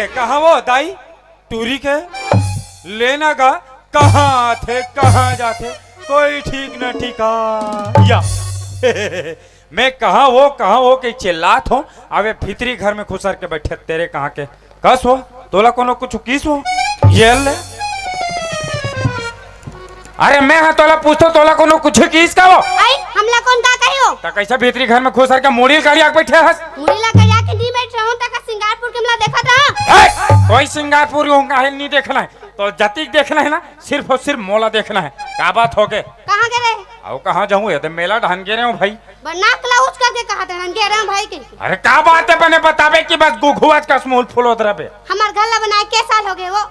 कहा वो दाई टूरी के लेना का कहाँ थे कहाँ जाते कोई ठीक न ठिका या मैं कहा वो कि चिल्लात हो अबे फितरी घर में खुसर के बैठे तेरे कहाँ के कस हो तोला कोनो कुछ किस हो ये ले अरे मैं हाँ तोला पूछतो तोला कोनो कुछ किस का हो आई हमला कौन का कहियो ता कैसा भीतरी घर में खुसर के मुड़ी करिया के बैठे हस मुड़ीला करिया के नी बैठ रहूं ता का सिंगारपुर के हमला देखत रहा कोई सिंगापुर होगा है नहीं देखना है तो जतिक देखना है ना सिर्फ और सिर्फ मोला देखना है क्या बात हो गए कहां गए आओ कहाँ जाऊँ तो मेला ढन गे रहे हो भाई बन्ना क्लाउज करके कहा थे रंगे रहे भाई के अरे क्या बात है बने बतावे कि बस गुखुआज का स्मूल फुलो पे हमार घर ला बनाए के साल हो गए वो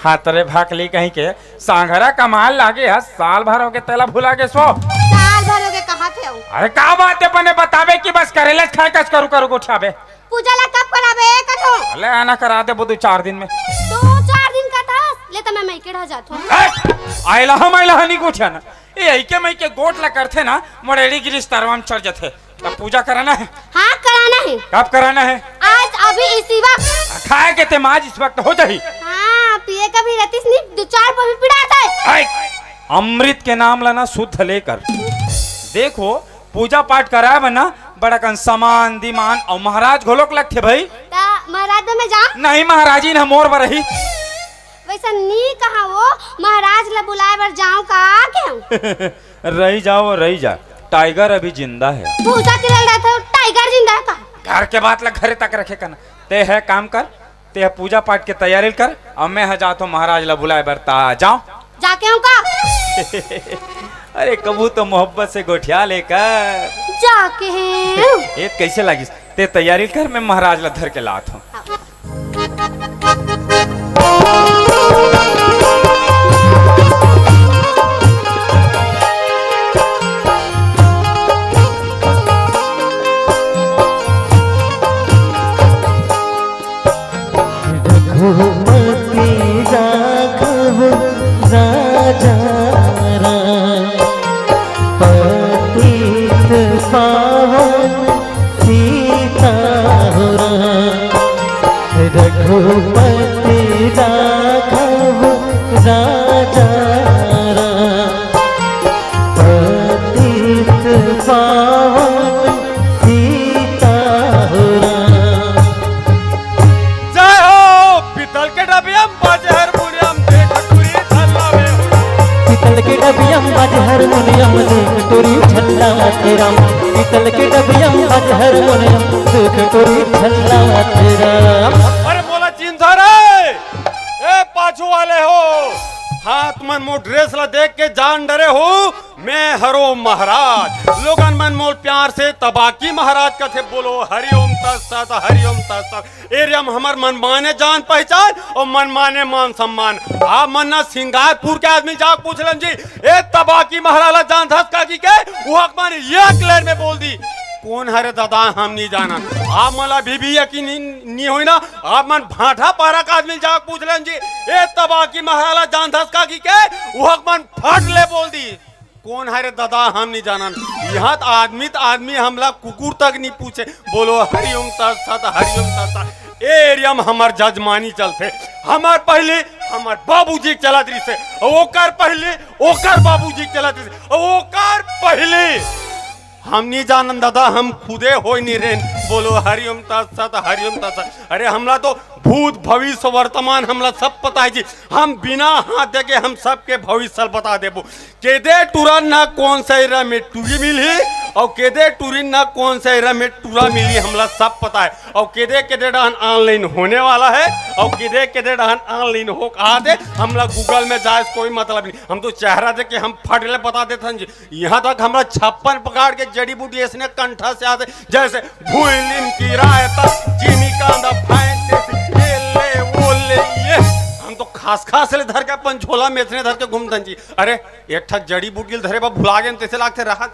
हाँ तरे भाकली कहीं के सांघरा कमाल लागे है साल भर हो के तेला भुला के सो साल भर हो गए कहा थे अरे क्या बात है बने बतावे कि बस करेले खाए कस करू करू को छाबे पूजा ला कब कराबे कथो अले आना करा दे बुदू 4 दिन में तो 4 दिन का था ले तो मैं मई रह जात हूं आइला नहीं कुछ ना ये के मई के गोट ला करथे ना मोड़ेड़ी गिरिश तरवाम चढ़ जाते तब पूजा कराना है हाँ कराना है कब कराना है आज अभी इसी वक्त खाए के ते माज इस वक्त हो जाही हाँ पिए का भी रतीस नहीं 2-4 पर भी पिड़ाता है अमृत के नाम लाना शुद्ध लेकर देखो पूजा पाठ कराए बना बड़ा कन सामान दिमान और महाराज घोलोक लगते भाई ता महाराज में जा नहीं महाराजी ना मोर बरही वैसा नी कहा वो महाराज ला बुलाए बर जाऊं का क्यों रही जा टाइगर अभी जिंदा है पूजा के रहा था टाइगर जिंदा है का घर के बात ला घरे तक रखे कना ते है काम कर ते है पूजा पाठ के तैयारी कर अब मैं है जाता महाराज ला बुलाए बरता जाओ जाके हूं का अरे कबू तो मोहब्बत से गोठिया लेकर जाके ये कैसे लगी ते तैयारी कर मैं महाराज ला धर के लात हूँ रघुपति राघव राजा पतित पावन सीताराम। जय हो पीतल के डबियम बाजे हारमोनियम देख टूरी झल्लावे पीतल के डबियम बाजे हारमोनियम देख टूरी झल्लाते राम। पीतल के डबियम बाजे हारमोनियम देख टूरी झल्लाते राम। पाछू वाले हो हाथ मन मोल ड्रेस ला देख के जान डरे हो मैं हरो महाराज लोगन मन मोल प्यार से तबाकी महाराज का थे बोलो हरिओम तत्सत हरिओम तत्सत एरिया में हमार मन माने जान पहचान और मन माने मान सम्मान आप मन ना सिंगारपुर के आदमी जाग पूछलन जी ए तबाकी महाराज जान धस का की के वो हक एक लेर में बोल दी कौन हरे दादा हम नहीं जाना आप मला भी यकीन नहीं हुई ना आप मन भाठा पारा का आदमी जाग पूछ लें जी ए तबाकी महाराला जान धस का की के वो मन फट ले बोल दी कौन हरे दादा हम नहीं जाना यहाँ आदमी हमला कुकुर तक नहीं पूछे बोलो हरिओम तत्सत हरिओम तत्सत एरिया में हमार जजमानी चलते हमार पहले हमार बाबूजी चलत रही से ओकर पहले ओकर बाबूजी चलत रही से ओकर पहले हम नहीं जानन दादा हम खुदे हो नहीं रेन बोलो हरिओम तत्सत हरिओम तत्सत अरे हमला तो भूत भविष्य वर्तमान हमला सब पता है जी हम बिना हाथ देके हम सबके भविष्य बता देबो केदे टूरन ना कौन सा एरा में टूरी मिली और केदे टूरिन ना कौन सा एरा में टूरा मिली हमला सब पता है और केदे डहन ऑनलाइन होने वाला है और केदे डहन ऑनलाइन हो कहा दे हमला गूगल में जाए कोई मतलब नहीं हम तो चेहरा दे के हम फटले बता देते हैं जी यहाँ तक हमरा 56 प्रकार के जड़ी बूटी इसने कंठा से आते जैसे भूलिन की रायता जिमी कांदा ये हम तो खास ले धर के अपन झोला में इतने धर के घूमतन जी अरे एक ठक जड़ी बूटी धरे बा भुला गए तैसे लागते रहा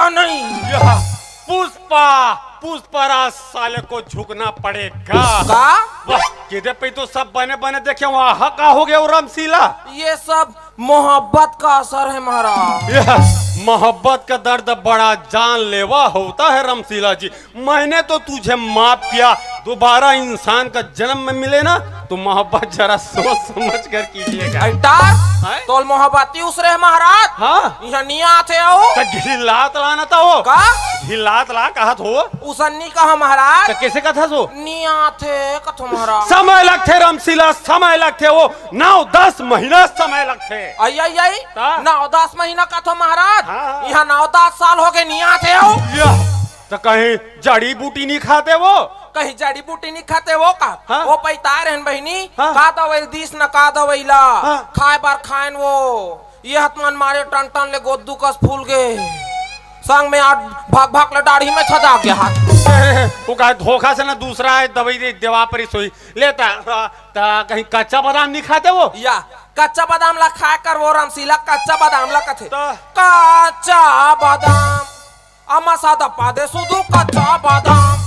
झुकेगा नहीं। यह पुष्पा पुष्पराज साले को झुकना पड़ेगा। का वाह किधे पे तो सब बने बने देखे वहाँ हका हो गया रामशीला। ये सब मोहब्बत का असर है महाराज। यह मोहब्बत का दर्द बड़ा जानलेवा होता है रामशीला जी। मैंने तो तुझे माफ किया, दोबारा इंसान का जन्म में मिले ना तो मोहब्बत जरा सोच समझ कर कीजिएगा। हैं? तोल मोहब्बती उसरे महाराज। हाँ यहाँ नहीं आते हो तो घिलात लाना था वो का घिलात ला कहा हो उसन्नी कहा महाराज। तो कैसे कथा सो नहीं आते कथो महाराज। समय लगते रामशीला, समय लगते वो 9-10 महीना समय लगते। आई आई आई का? 9-10 महीना कथो महाराज। हाँ। यहाँ 9-10 साल हो गए नहीं आते हो। यह तो कहीं जड़ी बूटी नहीं खाते वो। कहीं जड़ी बूटी नहीं खाते वो का। हाँ। वो पैता रहन बहनी। हाँ। का दवाई दिस न का दवाईला। हाँ। खाए बार खाएन वो ये हतमन मारे टन टन ले गोद्दू कस फूल गए संग में आज भाग भाग ले दाढ़ी में छदा गया हाथ। वो कहा धोखा से ना दूसरा है दवाई दे देवा पर सोई लेता ता कहीं कच्चा बादाम नहीं खाते वो। या कच्चा बादाम ला खा कर वो रामशीला कच्चा बादाम ला कथे तो? कच्चा बादाम अम्मा सादा पादे सुधु कच्चा बादाम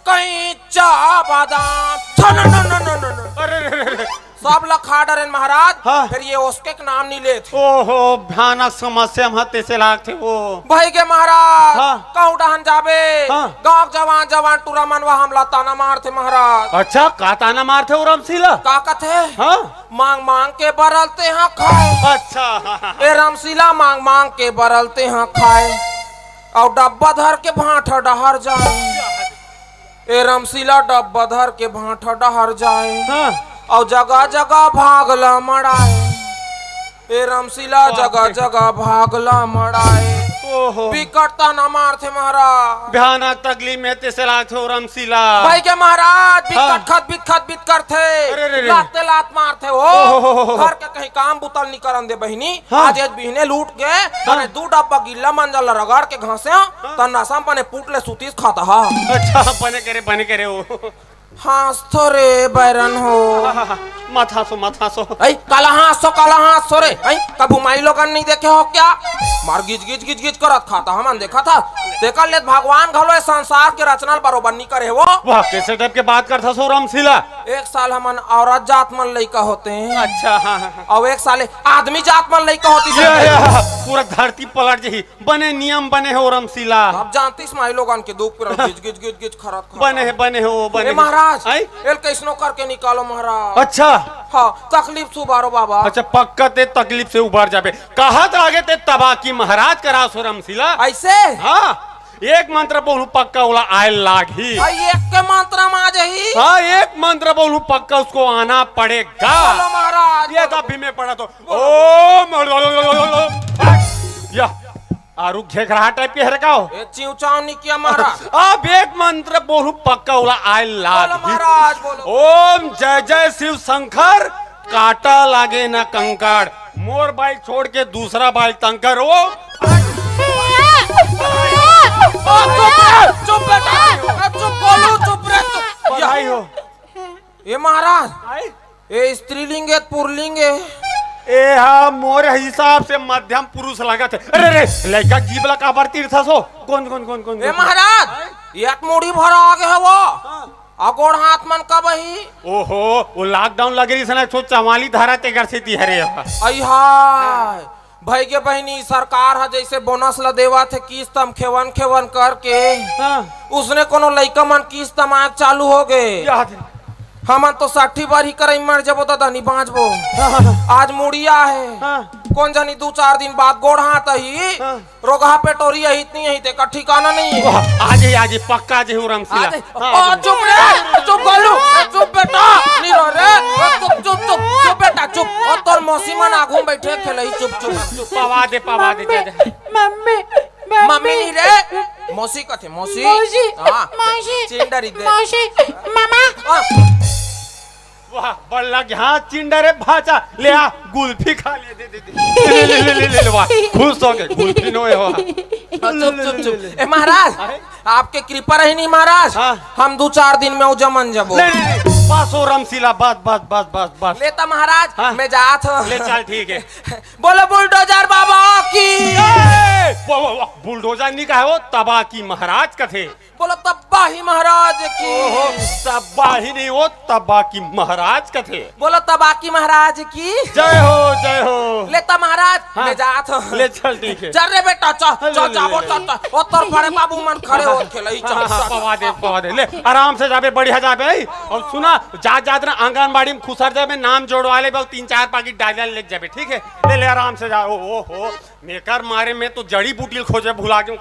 कच्चा बादाम न न न न न अरे रे रे रे। सब ला खा डरेन महाराज। हाँ। फिर ये उसके नाम नहीं लेते। ओहो भयानक समस्या हम हते से लागते वो। भाई के महाराज हाँ। कहूँ डहन जाबे हाँ। गाँव जवान जवान टूरा मनवा हमला ताना मारते महाराज। अच्छा का ताना मारते हो रामशीला। का कथे हाँ मांग मांग के बरलते हैं खाए। अच्छा हाँ। ए रामशीला मांग मांग के बरलते हैं खाए और डब्बा धर के भांठा डहर जाए। ए रामशीला डब्बा धर के भांठा डहर जाए हाँ। और जगह जगह भागला मड़ाए। ए रामशीला जगह जगह भागला मड़ाए। ओहो बिकटता न मारते महाराज। भयानक तकलीफ में ते से लागते हो रामशीला। भाई के महाराज हाँ। बिकट बित करते अरे रे रे। लाते लात मारते हो। ओहो। घर के कहीं काम बुतल नहीं करन दे बहिनी। हाँ। आज बिहने लूट के तने 2 डब्बा गिल्ला मंजल रगड़ के घासे तन नसम पने पुटले सुतीस खाता हा। अच्छा बने करे वो। हाँस थोरे बैरन हो। माथा सो ऐ काला हाँस थोरे ऐ कबू माई लोगन नहीं देखे हो क्या। मार गिज गिज गिज गिज करत खाता हमन देखा था। देखा ले भगवान घलो ए संसार के रचना बरोबर नहीं करे वो। वाह कैसे टाइप के बात करता सो रामशीला। एक साल हमन औरत जात मन लइका होते हैं अच्छा हाँ। और एक साले आदमी जात मन लइका होती या, है। पूरा धरती पलट जी बने नियम बने हो रामशीला। अब जानती माई लोगन के दुख पर गिज गिज गिज गिज खरत बने हो बने। महाराज आई? एल कैसनो करके निकालो महाराज। अच्छा हाँ तकलीफ सुबारो बाबा। अच्छा पक्का ते तकलीफ से उबर जाबे। कहा आगे ते तबाह की महाराज करा सो रामशीला। ऐसे हाँ एक मंत्र बोलू पक्का उला आए लागी। एक के मंत्र में आ जाही। हाँ एक मंत्र बोलू पक्का उसको आना पड़ेगा। बोलो महाराज। ये तब भी मैं पढ़ा तो ओम या आरु घेघरा टाइप के हरका हो। ये चिंचाव नहीं किया महाराज। अब एक मंत्र बोलू पक्का उला आए बोलो लागी। महाराज बोलो। ओम जय जय शिव शंकर काटा लागे ना कंकड़ मोर बाइक छोड़ के दूसरा बाइक तंकर हो। चुप बेटा चुप बोलो चुप रे चुप। बधाई हो। ये महाराज ये स्त्रीलिंग है पुरलिंग है। ए हाँ मोर हिसाब से मध्यम पुरुष लगा थे। अरे रे लड़का जीवला का बार तीर्थ सो कौन ए महाराज एक मुड़ी भरा आगे है वो अगोड़ हाथ मन का बही। ओहो वो लॉकडाउन लगे रही सना सो 44 धारा ते घर से ती हरे अहाय भाई के बहनी सरकार है जैसे बोनस ला देवा थे किस्त हम खेवन करके हाँ। उसने कोनो लइका मन किस्त मांग चालू हो गए। याद है। हमन तो 60 बार ही करे मर जबो तो धनी बाँचबो। आज मुड़िया है हाँ। कौन जानी 2-4 दिन बाद गोड़ हाथ ही हाँ। रोगा पेटोरी है इतनी है ते का ठिकाना नहीं है। आज पक्का जे हो रामशीला। चुप रे चुप गोलू चुप बेटा नहीं रो रे चुप बेटा चुप और तोर मौसी मन आगू बैठे खेलई चुप पवा दे जा। मम्मी नहीं रे मौसी का थे मौसी। हां चिंडरी दे मामा वाह बल्ला यहाँ चिंडा रे भाचा ले आ गुल्फी खा ले ले वाह खुश हो गए गुल्फी नो हो। चुप ए महाराज आपके कृपा रही नहीं महाराज। हाँ। हम 2-4 दिन में उजमन जबो। बस हो रामशीला बस लेता महाराज। हाँ। मैं जात ले चल ठीक है। बोलो बुलडोजर बाबा की बुलडोजर नहीं कहा वो तबाकी महाराज का थे। बोलो तबाही महाराज की। ओहो तबाही नहीं वो तबाकी महाराज का थे। बोलो तबाकी महाराज की। जय हो जय हो। लेता महाराज हाँ। ले जात ले चल ठीक है। चल रे बेटा चल चल ले, जाबो ले, चल ओ तोर बड़े बाबू मन खड़े हो खेलई चल पवा दे ले आराम से जाबे बढ़िया जाबे। और सुना जात ना आंगनबाड़ी में खुसर जाबे नाम जोड़वा ले 3-4 पैकेट डाल ले जाबे ठीक है। ले ले आराम से जा। ओ हो मेकर मारे में तो जड़ी बूटी खोजे भुला गयो।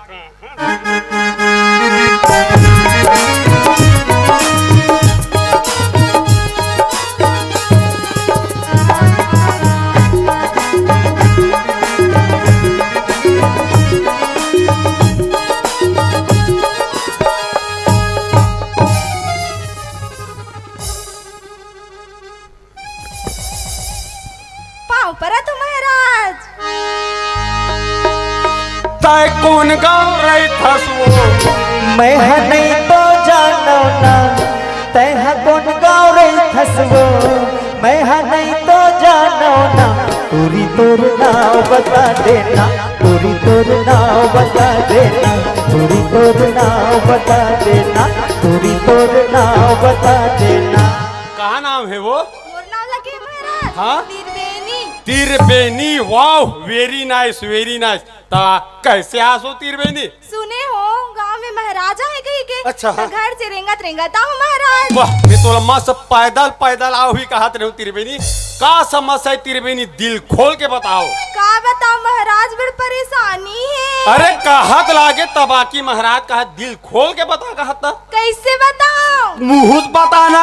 पाँव परा तो महाराज। तय कौन गाँव रही थसवो मैं नहीं तो जानो ना तह कौन गाँव रे थसवो मैं नहीं तो जानो ना तोरी तोर नाव बता देना तोरी तोर नाव बता देना तोरी तोर नाव बता देना तोरी तोर नाव बता देना। कहाँ नाम है वो? मोर नाम लगे महाराज। हाँ? तिरबेनी। तिरबेनी वाह वेरी नाइस वेरी नाइस। ता कैसे आसो तिरबेनी? सुने हो गांव में महाराजा है कहीं के। अच्छा। तो घर से रेंगत रेंगत आओ महाराज। वाह मैं तो लम्मा सब पैदल पैदल आओ ही कहत रहूं तिरबेनी। का समस्या है तिरबेनी दिल खोल के बताओ। का बताओ महाराज बड़ परेशानी है। अरे कहत लागे तबाकी महाराज कहा दिल खोल के बता कहत ना। कैसे बताओ? मुहुत बताना।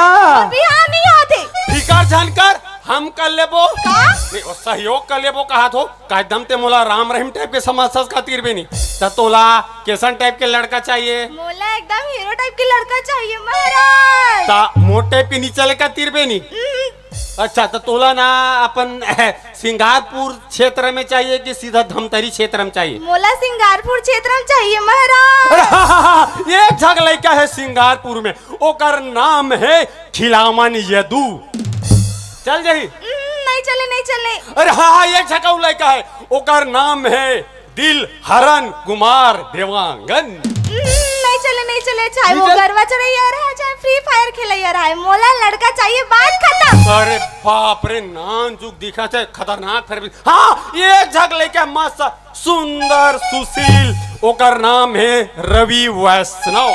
बिहार नहीं होते। फिकर जानकर हम कर लेबो। का? नहीं वो सहयोग कर लेबो कहत हो का एकदम ते मोला राम रहीम टाइप के समस्या का तिरबेनी। त तोला कैसन टाइप के लड़का चाहिए? मोला एकदम हीरो टाइप के लड़का चाहिए महाराज। ता मोटे टाइप के नीचे लेकर तिरबेनी। अच्छा तो तोला ना अपन सिंगारपुर क्षेत्र में चाहिए कि सीधा धमतरी क्षेत्र में चाहिए? मोला सिंगारपुर क्षेत्र में चाहिए महाराज। ये झग लड़का है सिंगारपुर में ओकर नाम है खिलामन यदू। चल जाही। नहीं चले नहीं चले। अरे हाँ ये झकाऊ लड़का है ओकर नाम है दिल हरन कुमार देवांगन। नहीं चले चाहे वो नहीं चल- गरबा चढ़ैया रहा चाहे फ्री फायर खेलैया रहा मोला लड़का चाहिए बात खत्म। अरे बाप रे नान जुग दिखा थे खतरनाक फिर भी। हाँ ये झग लेके मस्त सुंदर सुशील ओकर नाम है रवि वैष्णव।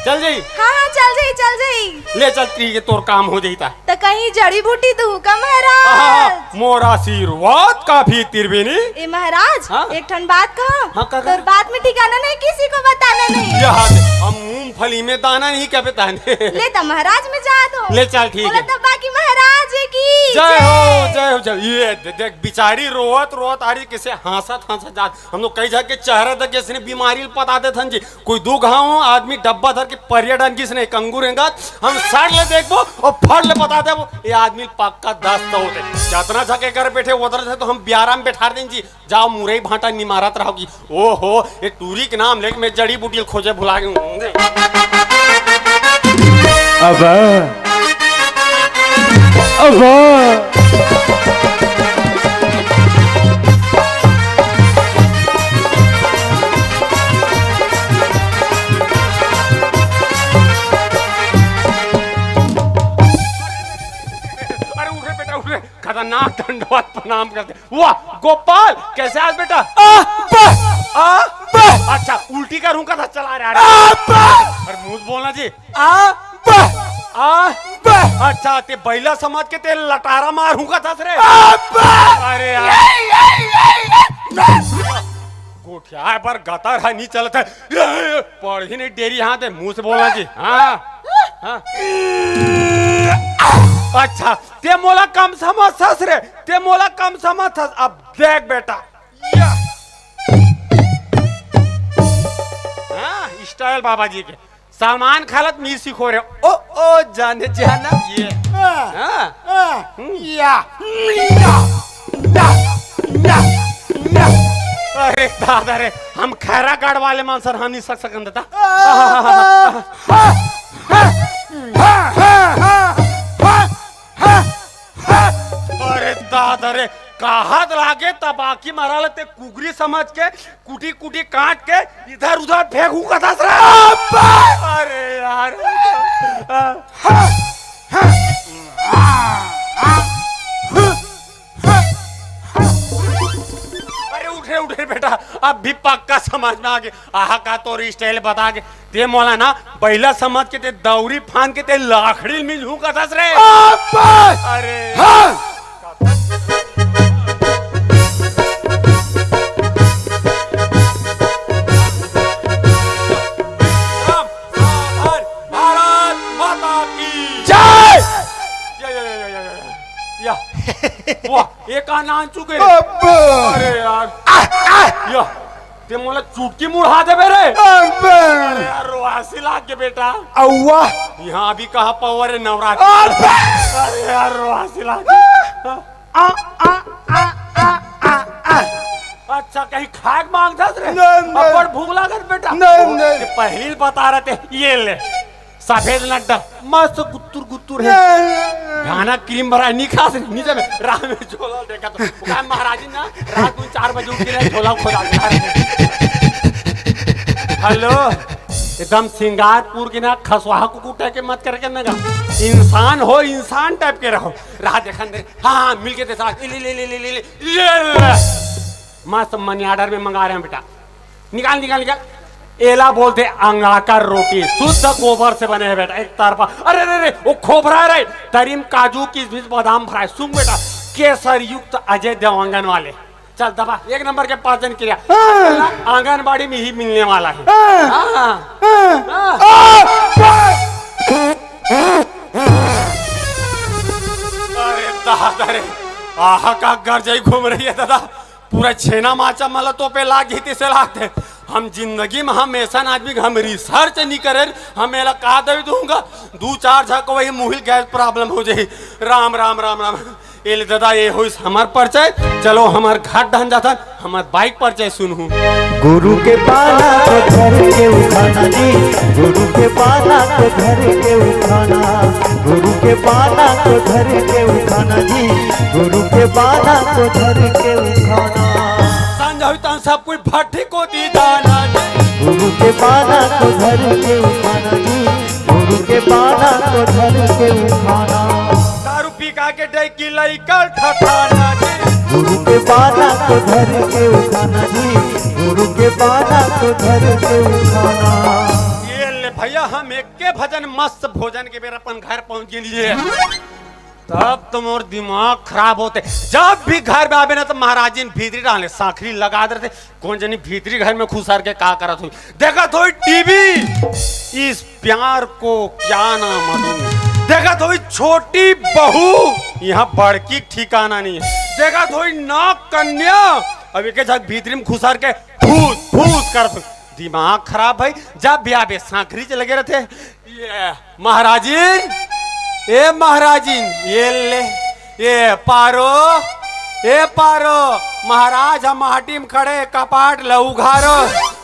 चल जाई। हाँ चल जाई। ले चल ठीक है तोर काम हो जाता। तो कहीं जड़ी बूटी दू का महाराज। मोर आशीर्वाद काफी तिरबेनी। ए महाराज हाँ? एक ठन बात कहो। हाँ, कर। तोर बात में ठिकाना नहीं किसी को बताना नहीं। यहाँ हम मूंगफली में दाना नहीं क्या बताने। ले तो महाराज में जा दो। ले चल ठीक बोला है। तो बाकी महाराज की जय हो जय हो जय। ये देख बिचारी रोवत रोवत आ रही किसे हंसत हंसत जात। हम लोग कई जगह के चेहरा तक किसने बीमारी बताते थे जी कोई दो घाव हो आदमी डब्बा धर के पर्यटन किसने कंगूर हम सड़ ले देखबो और फट ले बता देबो ये आदमी पक्का 10 होते जितना झके कर बैठे उधर से तो हम ब्यारा में बैठा दें जी जाओ मुरई भाटा निमारत रहोगी। ओहो ये टूरी के नाम लेके मैं जड़ी बूटी खोजे भुला गई। अब खतरनाक दंडवत प्रणाम करते। वाह गोपाल कैसे आज बेटा? अच्छा उल्टी का रूंगा था चला रहा। अरे मुंह बोलना जी। अच्छा ते बैला समझ के ते लटारा मारूंगा था रे। अरे यार गोठिया पर गतर है नहीं चलता पढ़ी नहीं डेरी हाँ ते मुंह से बोलना जी। हाँ हाँ अच्छा ते मोला कम समझ रे ते मोला कम समझ। अब देख बेटा हाँ स्टाइल बाबा जी के सलमान खालत मी सीखो रे। ओ जाने जाना ये अरे दादा रे हम खैरा गाड़ वाले मानसर हम नहीं सकन देता। अरे दादा रे काहत लागे तबाकी मारा लेते कुगरी समझ के कुटी कुटी काट के इधर उधर फेंकू कथास रे। अरे यार अरे उठे उठे बेटा, अब भी पक्का समझ में आ गया। आहा का तो स्टाइल बता के ते मोला ना पहला समझ के ते दौरी फान के ते लाखड़ी में झू कथास रे। अरे वाह एक आना चुके रे। अरे यार या ते मोला चुटकी मुड़ा दे बे रे। अरे यार रोआसी लाग के बेटा अव्वा यहाँ अभी कहा पावर है नवरात्रि। अरे यार रोआसी लाग अच्छा कहीं खाक मांगता रे। अपन भूख लागत बेटा। नहीं पहली बता रहे थे ये ले सफेद लड्डा मस्त गुत्तुर गुत्तुर है। गाना क्रीम भरा नहीं खा सकते नीचे में रात में झोला देखा तो कहा महाराज जी ना रात को 4 बजे उठ के झोला खोला। हेलो एकदम सिंगारपुर की ना खसवाहा कुकुटा के मत करके ना इंसान हो इंसान टाइप के रहो। राह देखा हाँ मिल के ले मस्त मनी ऑर्डर में मंगा रहे हैं बेटा। निकाल निकाल निकाल। एला बोलते अंगाकर रोटी शुद्ध गोबर से बने हैं बेटा एक तरफा। अरे अरे वो खोबरा रहे तरीम काजू किशमिश बादाम फ्राई सुन बेटा केसर युक्त अजय देवंगन वाले। चल दबा 1 नंबर के पाचन क्रिया आंगनबाड़ी में ही मिलने वाला है। अरे दादा रे आहा का घर जाई घूम रही है दादा पूरा छेना माचा मला तो पे लाग ही से लागते। हम जिंदगी में हमेशा आदमी हम रिसर्च नहीं करे हमें कहा दे दूंगा 2-4 झक वही मुहिल गैस प्रॉब्लम हो जाए। राम राम राम राम ये दादा ये हो हमार परिचय। चलो हमार घाट ढन जाता हमार बाइक परिचय सुनू। गुरु के पाना को धर के उठाना जी गुरु के पाना को धर के उठाना गुरु के पाना को धर के उठाना जी गुरु के पाना को धर के उठाना संजय सब कोई भट्टी को दी जाना गुरु के पाना को धर के उठाना जी गुरु के पाना को धर के उठाना दारू पी का के डेकी लइकल ठठाना गुरु के पाना को धर के उठाना जी गुरु के पाना को धर के उठाना। ये ले भैया हम एक के भजन मस्त भोजन के बेर अपन घर पहुंच गेलिए तब तुम और दिमाग खराब होते। जब भी घर में आवे ना तो महाराज जी भीतरी डाले साखरी लगा देते कौन जनी भीतरी घर में खुसार के का करत हुई देखा तो टीवी इस प्यार को क्या नाम दूं देखा तो छोटी बहू यहाँ बड़की ठिकाना नहीं है। देखा तो नाक कन्या अब एक झक भीतरी में खुसार के फूस फूस कर दिमाग खराब भाई। जब भी आवे साखरी से लगे रहते ये महाराजी ए महाराजीन ये ले ये पारो महाराज हम माटी में खड़े कपाट लउघारो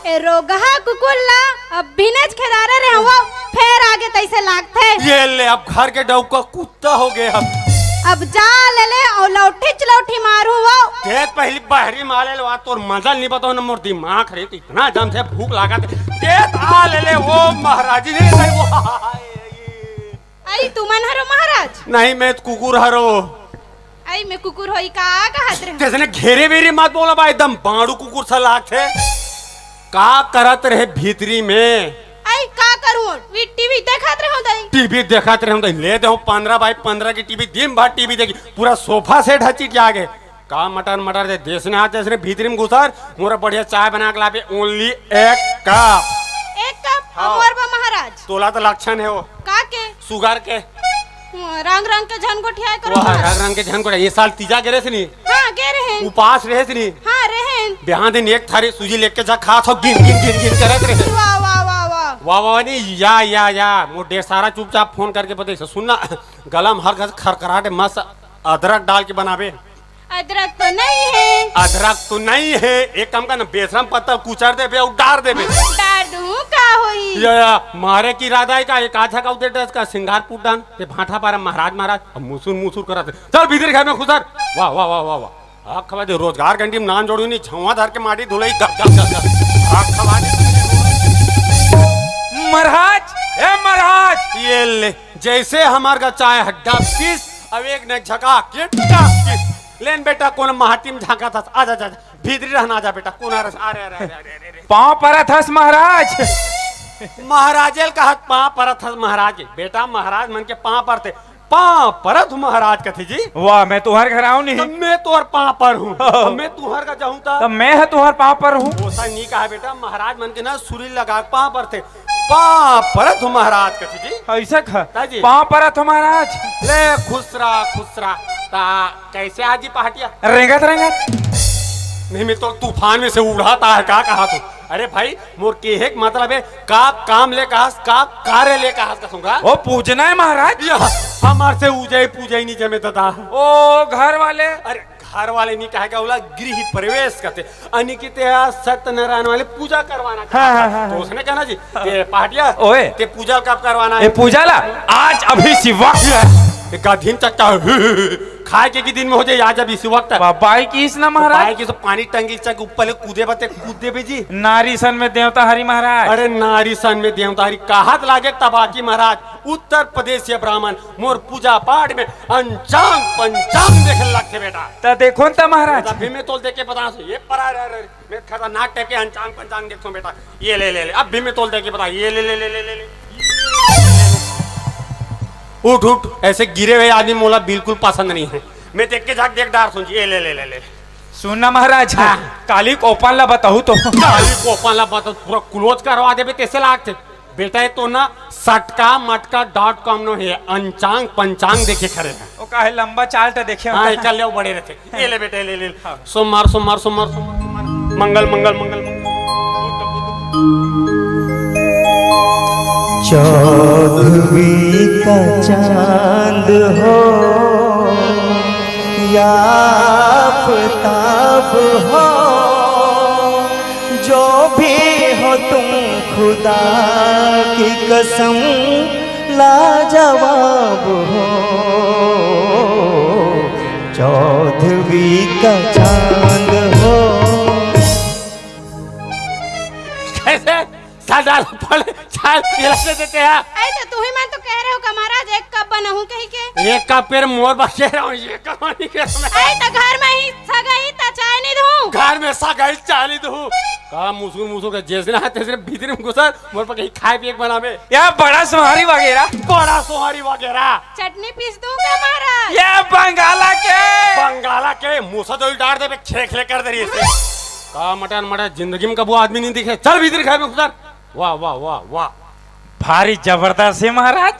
ए रोगहा कुकुल्ला अब बिनेज खेदारे रे हुआ फिर आगे तैसे लागथे। ये ले अब घर के डौका कुत्ता हो गए हम अब जा ले ले और लौठी चलौठी मारू वो तेज पहली बहरी माले लो तोर मजा नहीं बताओ ना मोर दिमाग रे इतना दम से भूख लगा तेज आ ले ले वो महाराजी नहीं वो आई तू मन हरो महाराज नहीं मैं तो कुकुर हरो आई मैं कुकुर होई का कहत रे जैसे घेरे बेरी मत बोला बा एकदम बाड़ू कुकुर सा लाग थे का करत रहे भीतरी में आई का करूं वी टीवी देखत रहो दई टीवी देखत रहे ले दे 15x15 की टीवी दिन भर टीवी देखी पूरा सोफा सेट हचीट आगे का मटर मटर दे देश ने हाथ जैसे भीतरी में घुसर मोरा बढ़िया चाय बना के लावे ओनली 1 कप और बा महाराज तोला तो लक्षण है वो का के सुगर के रंग रंग के झनकोठिया करो रंग रंग के झनकोठिया ये साल तीजा गिरे से नहीं हां गे रहे उपास रहे से नहीं हां रहे बिहान दिन एक थारी सूजी लेके जा खा थो गिन गिन गिन गिन करत रहे वाह वाह वाह वाह वाह वाह नहीं या मो ढेर सारा चुपचाप फोन करके बता सुनना गलम हर घर खरखराटे मस्त अदरक डाल के बनावे अदरक तो नहीं है अदरक तो नहीं है एक काम का ना बेसरम पत्ता कुचर दे और डार दे डार दूं का होई या मारे की इरादा है का एक आधा का उधर का सिंगारपुर डान ते भाटा पारा महाराज अब मुसुर मुसुर करत चल भीतर घर में खुसर वाह वाह वाह वाह वाह आग खवा दे रोजगार घंटी में नाम जोड़ू नहीं छुआ धर के माटी धुलाई गप गप गप गप। आग खवा दे महाराज ए महाराज ये ले जैसे हमार का चाय हड्डा किस अब एक ने झका के किस लेन बेटा कौन माटी में झाका था आजा जा भीतरी रहना जा बेटा कौन आ रहा अरे अरे अरे अरे पाँव परत हस महाराज। महाराजेल कहा पाँव परत हस महाराज बेटा महाराज मन के पाँव पर थे पाँव परत महाराज कथे जी। वाह मैं तुम्हारे घर आऊं नहीं तो मैं तोहर पाँव पर हूँ मैं तुहर का जाऊँ था तो मैं है तुम्हारे पाँव पर हूँ। ऐसा नहीं कहा बेटा महाराज मन के ना सूरी लगा पाँव पर थे पाँव परत महाराज कथे जी। ऐसा ताजी। पाँव परत हो महाराज। ले खुसरा ता कैसे आजी पहाटिया रेंगत रेंगत नहीं मैं तो तूफान में से उड़ाता है का कहा तू अरे भाई मोर के एक मतलब है का काम ले कहा का कार्य ले कहा कसुंगा वो पूजना है महाराज। हमार से पूजा ही नहीं जमे था ओ घर वाले अरे घर वाले नहीं कहेगा बोला गृह प्रवेश करते अनिकित सत्यनारायण वाले पूजा करवाना हाँ। तो उसने कहना जी ते पहाटिया ओए ते पूजा कब करवाना ये है पूजा ला आज अभी सी वक्त दिन चक्का खाए के दिन में हो जाए आज अभी इसी वक्त बाई किस ना महाराज पाए की तो पानी टंगी चक ऊपर कूदे बते कूदे भी जी नारी सन में देवता हरि महाराज। अरे नारी सन में देवतारी कहत लागे तबाकी महाराज उत्तर प्रदेश से ब्राह्मण मोर पूजा पाठ में अंचांग पंचांग देखे लगते बेटा तो देखो न महाराज अभी मैं तोल देख के बता ये परा रे मैं खतरनाक टाइप के अंचांग पंचांग देखता हूँ बेटा ये ले अब भी मैं तोल दे के बता ये ले उठ ऐसे गिरे हुए आदमी मोला बिल्कुल पसंद नहीं है मैं देख के जाके देख डार सुन ये ले सुनना महाराज काली कोपाल ला बताऊ तो काली कोपाल ला बता पूरा क्लोज करवा दे कैसे लागते बेटा तो ना सटका मटका .com नो है अंचांग पंचांग देखे खड़े हैं ओ काहे लंबा चाल तो देखे हाँ चल ले बड़े रहते ये ले बेटे ले सोमवार मंगल चौदहवीं का चांद हो या आफताब हो जो भी हो तुम खुदा की कसम लाजवाब हो। चौदहवीं का चांद हो कैसे सादाल पड़े चाल पिलाते देते हैं ऐसे तू ही मैं तो कह रहे हो कि महाराज एक कप बनाऊं कहीं के एक का पेड़ मोर बचे रहा हूँ ये कहानी के समय ऐ तो घर में ही सगाई ता चाय नहीं दूं घर में सगाई चाली दू का मुसुर के जैसे ना तेरे भीतर में घुसर मोर पर कहीं खाए पिए बनावे या बड़ा सुहारी वगैरह बड़ा सोहारी वगैरह चटनी पीस दूं क्या महाराज ये बंगाला के मुसा जो डाल दे खेखले कर दे रही है का मटन जिंदगी में कबू आदमी नहीं दिखे चल भीतर खाए में घुसर वाह वाह वाह वाह भारी जबरदस्त है महाराज।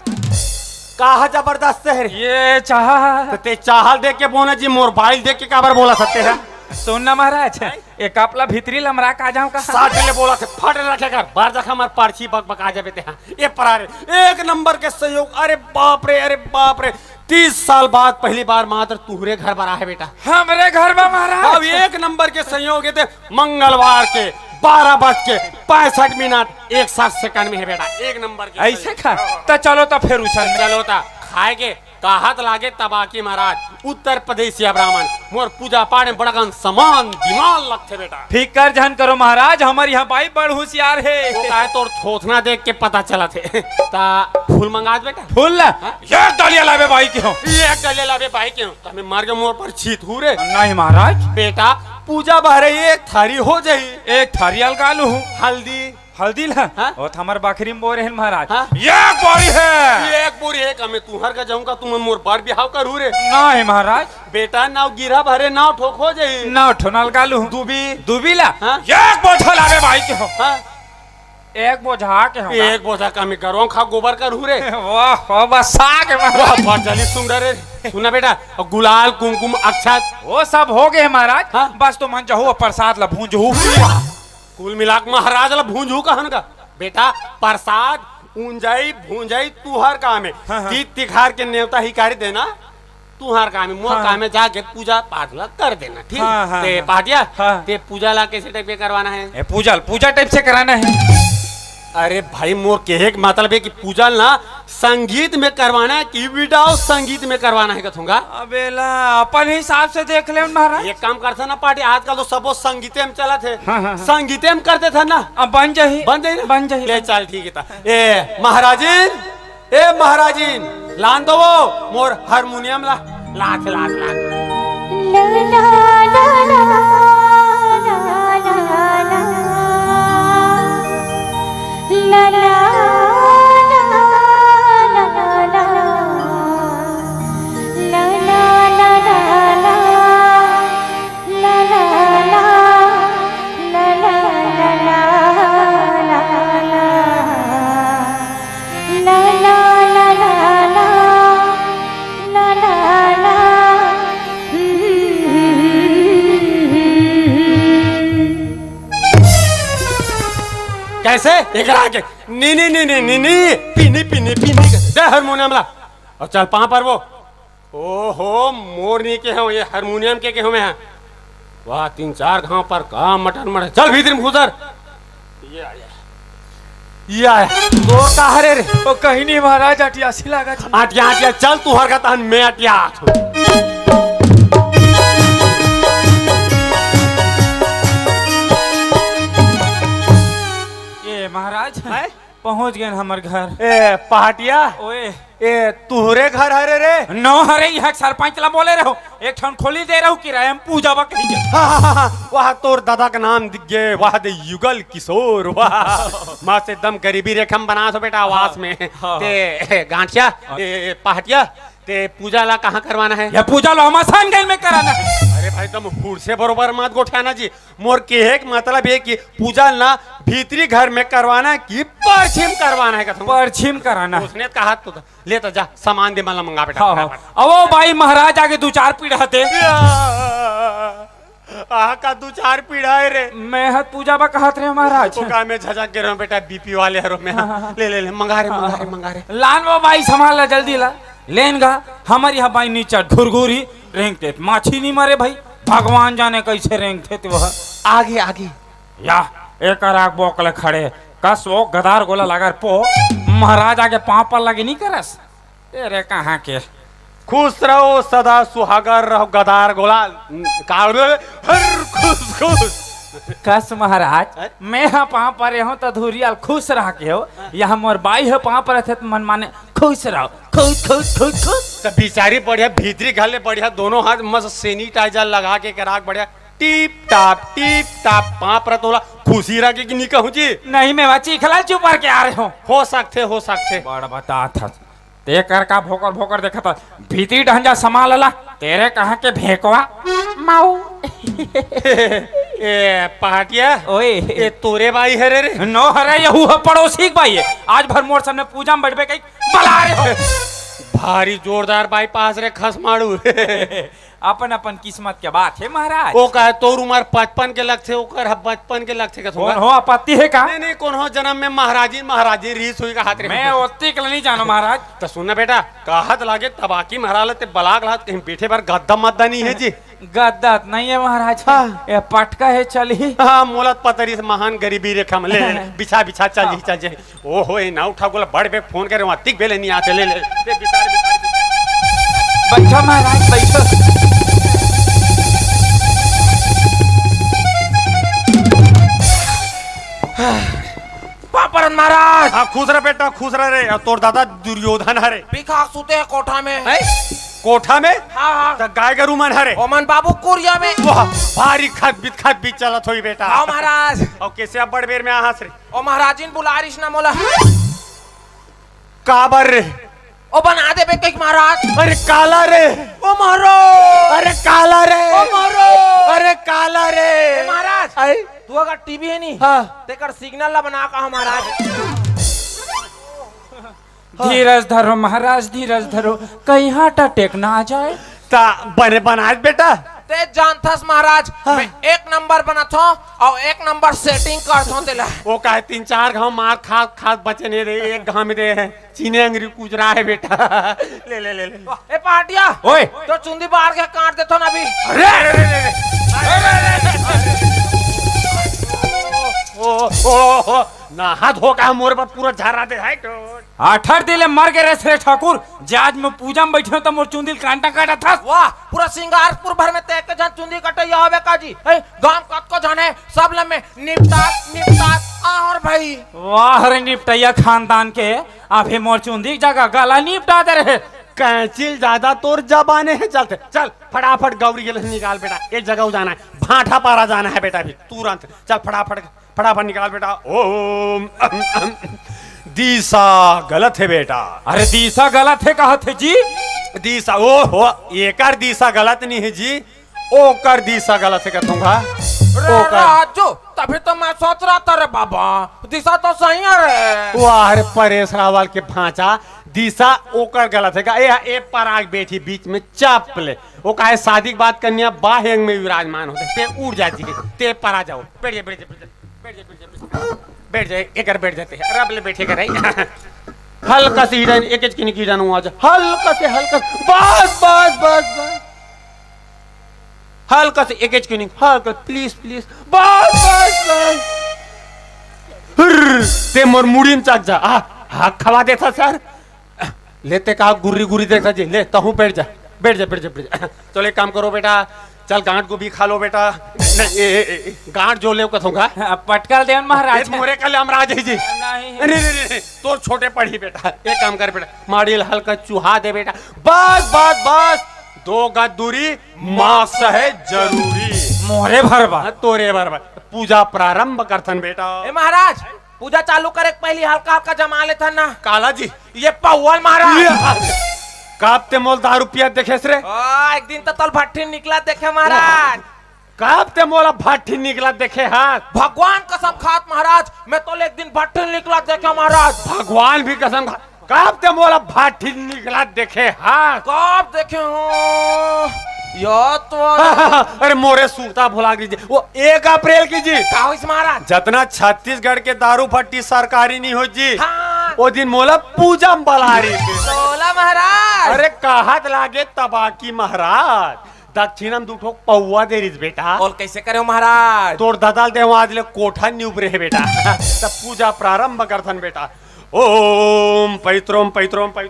कहा जबरदस्त है ये चाह तो ते चाहल देख के बोना जी मोर बाइल देख के काबर बोला सकते हैं सुनना महाराज एक अपला भीतरी लमरा का जाऊं का साथ ले बोला थे फट रखे कर बार जखा हमार पारछी बक आ जाते हैं ये परारे एक नंबर के सहयोग अरे बाप रे 30 साल बाद पहली बार मात्र तुहरे घर बना है बेटा हमरे घर में महाराज। अब एक नंबर के संयोग थे मंगलवार के 12:65 1 सेकंड में है बेटा एक नंबर के ऐसे खा तो चलो तो फिर उसल चलो ता खाएगे कहत लागे तबाकी महाराज उत्तर प्रदेशिया ब्राह्मण मोर पूजा पाठ में बड़ा समान दिमाग लगते बेटा फिकर जहन करो महाराज हमारे यहाँ भाई बड़ होशियार है वो कहे तो थोथना देख के पता चला थे ता फूल मंगा बेटा फूल ला एक डालिया लावे भाई के हो ये गले लावे भाई के हो हमें मार के मोर पर छीत हूँ रे नहीं महाराज बेटा पूजा बहरे एक थारी हो जाई एक थारी अलगालू हूँ हल्दी ला हाँ? और हमार बकरी में बोरे हैं महाराज हाँ? एक बोरी है एक बोरी है हमें तुहर का जाऊंगा तुम मोर बार बिहाव करू रे नहीं महाराज बेटा नाव गिरा भरे नाव ठोक हो जाई ना ठोनल गालू दुबी ला हाँ? एक बोझा लावे भाई के हो हाँ? एक बोझा के हो एक बोझा कमी करो खा गोबर करू रे वाह बस साग जली सुंदर रे सुना बेटा और गुलाल कुमकुम अक्षत वो सब हो गए महाराज हाँ? बस तो मन चाहो प्रसाद ला भूंजू कुल मिलाक महाराज ला भूंजू कहन का बेटा प्रसाद ऊंजाई भूंजाई तुहर काम है हाँ, हाँ। तीत तिखार के नेवता हिकारी देना तुहार काम है मोर हाँ। काम है जाके पूजा पाठ ला कर देना ठीक हाँ, हाँ, ते हाँ। पाटिया हाँ। ते पूजा ला कैसे टाइप पे करवाना है पूजा टाइप से कराना है अरे भाई मोर कहे के मतलब है कि पूजा ना संगीत में करवाना है कि विदाउट संगीत में करवाना है कथूंगा। अबेला अपन हिसाब से देख ले महाराज। एक काम करते ना पार्टी आजकल तो सब संगीते में चला थे। हाँ। संगीते में करते थे ना। अब बन जाही बन जाही ले चल ठीक है। ए महाराजिन लान दो वो मोर हारमोनियम ला लाख लाख लाख ला ला ला ला ला ला ला कैसे एक के नी नी नी नी नी नी पीनी पीनी पीनी दे हारमोनियम ला और चल पा पर वो ओहो मोरनी के हो ये हारमोनियम के हो में है वाह 3-4 गांव पर का मटन मट चल भीतर में घुसर ये आया तो काहरे रे ओ कहीं नहीं महाराज अटियासी लगा आटिया आटिया चल तू हर का तहन मैं अटिया महाराज पहुंच गए हमार घर। ए पहाटिया ओए ए तुहरे घर हरे रे नो हरे यहाँ सरपंच ला बोले रहो एक ठन खोली दे रहो किराया हम पूजा बा कहीं वाह तोर दादा का नाम दिख गए वाह दे युगल किशोर वाह माँ से दम गरीबी रेखम बना सो बेटा आवास में ते गांठिया पहाटिया ते पूजा ला कहाँ करवाना है या पूजा लो हमासान गैल में कराना है। अरे भाई तुम हुड़ से बरोबर मत गोठाना जी मोर के मतलब है कि पूजा ना भीतरी घर में करवाना है कि परछिम करवाना है कथम परछिम कराना उसने कहा तो ले तो जा सामान दे मला मंगा बेटा अब भाई महाराज आगे 2-4 पीढ़ा थे आह का 2-4 पीढ़ा है रे मैं हत पूजा बा कहत रहे महाराज तो का मैं झझक गिर रहा हूं बेटा बीपी वाले हरो में ले मंगा रे लान वो भाई संभाल ला जल्दी ला लेन गा हमारे यहाँ भाई नीचा घुरघुरी रेंगते माछी नहीं मरे भाई भगवान जाने कैसे रेंगते थे वह आगे या एक आग बोकले खड़े कस वो गदार गोला लगा पो महाराज आगे पाँव पर लगे नहीं करस तेरे कहाँ के खुश रहो सदा सुहागर रहो गदार गोला हर खुश कस महाराज मैं हाँ पाँव पर हूँ तो धुरियाल खुश रह के हो यहाँ मोर बाई है पाँव पर थे तो मन माने खुश रहो खुश तो बिचारी बढ़िया भीतरी घाले बढ़िया दोनों हाथ मस्त सैनिटाइजर लगा के कराक बढ़िया टीप टाप पाँव पर तोला खुशी रखे कि नहीं कहूँ जी नहीं मैं बच्ची खिला चुप के आ रहे हो सकते बड़ा बता था ते कर का भोकर देखा था भीतरी ढंजा संभाल ला तेरे कहाँ के भेकवा माऊ ए पहाटिया ओए ए तोरे भाई है रे नो हरे यहू है पड़ोसी भाई है आज भर मोर सामने पूजा में बैठबे कहीं बला रहे हो भारी जोरदार बाईपास रे खस मारू अपन अपन किस्मत के बात है महाराज वो कहे तोर उम्र 55 के लग थे ओकर 55 के लग थे कौन हो आपत्ति है का नहीं कौन हो जन्म में महाराजी रीस हुई का हाथ रे मैं ओत्ती के नहीं जानो महाराज तो सुनना बेटा कहत लागे तबाकी महाराज ते बलाग लात कहीं पीठे पर गद्दा मद्दा नहीं है जी गद्दा नहीं है महाराज ये पटका है चली हाँ मोलत पतरी से महान गरीबी रेखा में ले बिछा चल जाए ओ हो ना उठा गोला बड़ पे फोन करे वहां तिक बेले नहीं आते ले बैठो महाराज बैठो पापरन महाराज हाँ खुश रह बेटा खुश रह रे तोर दादा दुर्योधन हरे पिखा सुते है कोठा में कोठा में हाँ तो गाय गरू मन हरे ओमन बाबू कुरिया में वाह भारी खत बीत चलत होई बेटा आओ महाराज और कैसे अब बड़ बेर में आहस रे ओ महाराजिन बुलारिश ना मोला काबर रे ओ बना दे बे महाराज अरे काला रे ओ मारो अरे काला रे ओ मारो अरे काला रे महाराज तू अगर टीवी है नहीं हाँ तेकर सिग्नल ला बना का महाराज धीरज धरो महाराज धीरज धरो कहीं हाटा टेक ना आ जाए ता बने बनाज बेटा ते जानथस महाराज मैं 1 नंबर बनत हूं और 1 नंबर सेटिंग करत हूं तेला वो कहे 3-4 घाव मार खा बचे नहीं रे एक घाव में दे चीने अंगरी कुजरा है बेटा ले ए पाटिया ओए तो चुंदी बाहर के काट देतो ना अभी अरे ना हाथ हो का मोर पर पूरा झारा दे है तो 8 दिले मर गए रे ठाकुर जे आज मैं पूजा में बैठे तो मोर चुंदिल कांटा काटा था। वाह पूरा सिंगारपुर भर में ते के जन चुंदी कटे या होवे काजी गांव कत को जाने सब लम्बे निपटा और भाई वाह रे निपटैया खानदान के अभी मोर चुंदी जगह गला निपटा दे रहे। कैंचिल ज्यादा तोर जबाने है चलते चल फटाफट गौरी के निकाल बेटा एक जगह जाना है भाठा पारा जाना है बेटा अभी तुरंत चल फटाफट निकाल बेटा। ओम दिशा गलत है बेटा। अरे दिशा गलत है कहा थे जी। दिशा ओ हो एकर दिशा गलत नहीं है जी ओकर दिशा गलत है कहूँगा राजू तभी तो मैं सोच रहा था रे बाबा दिशा तो सही है रे। वाह रे परेश रावल के भांचा दिशा ओकर गलत है का ए पराग बैठी बीच में चाप ले वो काहे शादी की बात करनी है बाहेंग में विराजमान होते ते उड़ जाती है ते परा जाओ बैठ जाए एक बैठ जाते हैं रब ले बैठे कर हल्का से हिरन एक की हिरन हुआ हल्का से बस हल्का से एक की हल्का प्लीज बस ते मोर मुड़ी में चक जा हाथ खवा देता सर लेते कहा गुर्री देखा जी ले तहू बैठ जा चलो एक काम करो बेटा चल गांठ को भी खा लो बेटा गांठ जो ले कथूंगा पटकल देन महाराज मोरे कल हमराज है जी नहीं तो छोटे पढ़ी बेटा एक काम कर बेटा माड़ील हल्का चूहा दे बेटा बस 2 गज दूरी मास है जरूरी मोरे भरबा तोरे भरबा पूजा प्रारंभ करथन बेटा। ए महाराज पूजा चालू करे पहली हल्का जमा लेता ना काला जी ये पौवल महाराज कापते मोल 10 रुपया देखे रे एक दिन तो तल भट्टी निकला देखे महाराज कापते मोला भट्टी निकला देखे हाथ भगवान कसम खात महाराज मैं तो एक दिन भट्टी निकला देखे महाराज भगवान भी कसम खा कापते मोला भट्टी निकला देखे हाथ कब देखे हो यो तो अरे मोरे सूता भुला कीजिए वो 1 अप्रैल की जी महाराज जितना छत्तीसगढ़ के दारू भट्टी सरकारी नहीं हो जी हाँ। वो दिन मोला पूजा में बला रही थी 16 महाराज अरे कहत लागे तबाकी महाराज दक्षिणम 2 ठोक पौवा दे रही बेटा और कैसे करे महाराज तोर ददाल दे आज ले कोठा नहीं उबरे है बेटा तब पूजा प्रारंभ करथन बेटा। ओम पैत्रोम पवित्र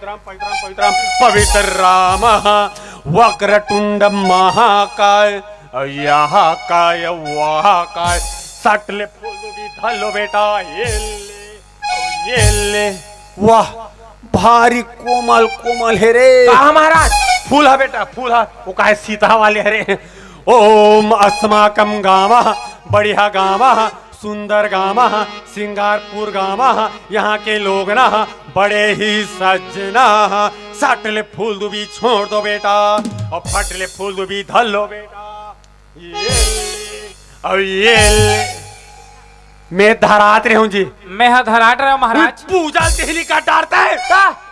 राम वक्रतुंड महाकाय यह काय वाह काय सटले फूल भी धलो बेटा ये ले वाह भारी कोमल है रे कहा महाराज फूल है बेटा फूल है वो काहे सीता वाले हरे। ओम अस्माकम गामा बढ़िया गामा सुंदर गामा सिंगारपुर गामा यहाँ के लोग ना बड़े ही सजना सटले फूल दुबी छोड़ दो बेटा और फटले फूल दुबी धल लो बेटा ये मैं धरात रहे हूँ जी मैं धराट रहा महाराज पूजा तेहली का डारता है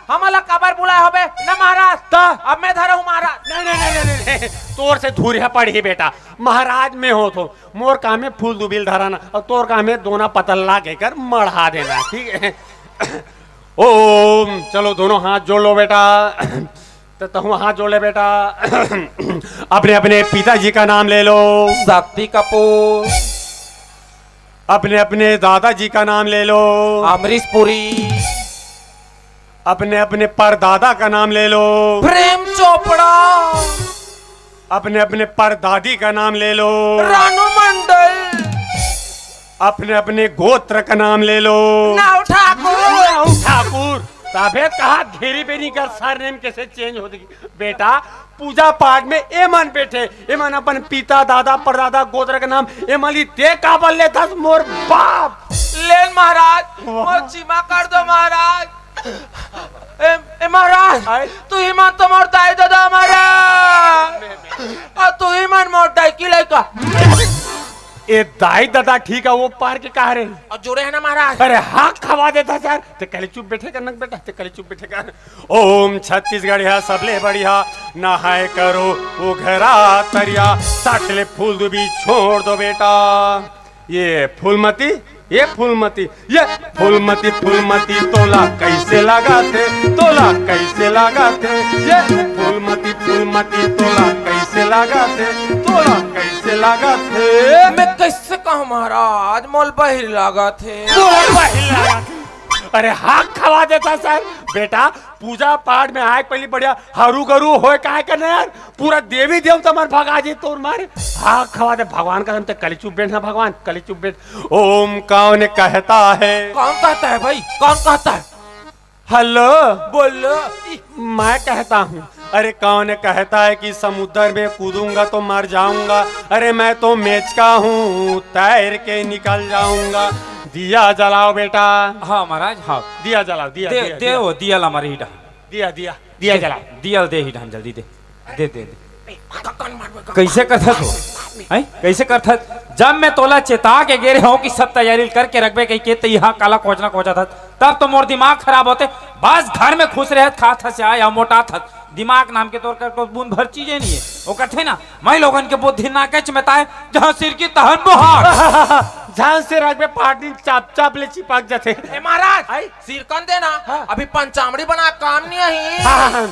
हमारा कबर बुलाए होबे ना महाराज अब मैं धरा हूँ महाराज नहीं तोर से धूरिया पड़ी बेटा महाराज में हो तो मोर काम में फूल दुबिल धराना और तोर काम में दोना पतल्ला के कर मढ़ा देना ठीक है। ओम चलो दोनों हाथ जोड़ लो बेटा तो हाथ जोड़ ले बेटा अपने अपने पिताजी का नाम ले लो शक्ति कपूर अपने अपने दादाजी का नाम ले लो अमरीश पुरी अपने अपने परदादा का नाम ले लो प्रेम चोपड़ा अपने अपने परदादी का नाम ले लो रानू मंडल अपने अपने गोत्र का नाम ले लो नाव ठाकुर साफे कहा घेरी बेरी कर सरनेम कैसे चेंज हो गई बेटा पूजा पाठ में एमन बैठे एमन अपन पिता दादा परदादा गोत्र का नाम एमली ते का बल ले था मोर बाप ले महाराज मोर चीमा कर दो महाराज ए महाराज तू ही मान तो मोर दाई दादा महाराज और तू ही मान मोर दाई की लड़का ए दाई दादा ठीक है वो पार के कहा रहे और जुड़े है ना महाराज अरे हाँ खवा देता सर ते कले चुप बैठे कर नक बेटा ते कले चुप बैठे कर। ओम छत्तीसगढ़ है सबले बढ़िया नहाए करो वो घरा तरिया सटले फूल दुबी छोड़ दो बेटा ये फूलमती तोला कैसे लगाते ये फूलमती तोला कैसे लगाते मैं कैसे कहूँ महाराज महाराज मोल बहिर लागत है। अरे हाथ खवा देता सर बेटा पूजा पाठ में आए पहली बढ़िया हरू गरु होए काय करना यार पूरा देवी देवता मन भगा जी तोर मारे हाथ खवा दे भगवान का ते कली चुप बैठ ना भगवान कली चुप बैठ। ओम कौन कहता है कौन कहता है भाई कौन कहता है? हेलो बोलो। मैं कहता हूँ। अरे कौन कहता है कि समुद्र में कूदूंगा तो मर जाऊंगा? अरे मैं तो मेचका हूँ तैर के निकल जाऊंगा। दिया जलाओ बेटा। हाँ महाराज हाँ दिया जलाओ दिया दे दिया, दे वो दियल हमारी हीटा दिया दिया दिया जलाओ दियल दे हीटा जल्दी दे दे दे दे कैसे करता तू हैं कैसे करता जब मैं तोला चेता के गेरे हूँ कि सब तैयारी करके रखबे कहीं के यहाँ काला कोचना कोचा था तब तो मोर दिमाग खराब होते बस घर में खुश रहे खा था से आया मोटा था दिमाग नाम के तौर कर को बूंद भर चीजें नहीं है वो कहते ना मैं लोगन के बुद्धि ना कच में ताए जहाँ सिर की तहन बुहार झांस से रख में पार्टी चाप चाप ले चिपक जाते। ए महाराज सिर कन देना अभी पंचामड़ी बना काम नहीं है।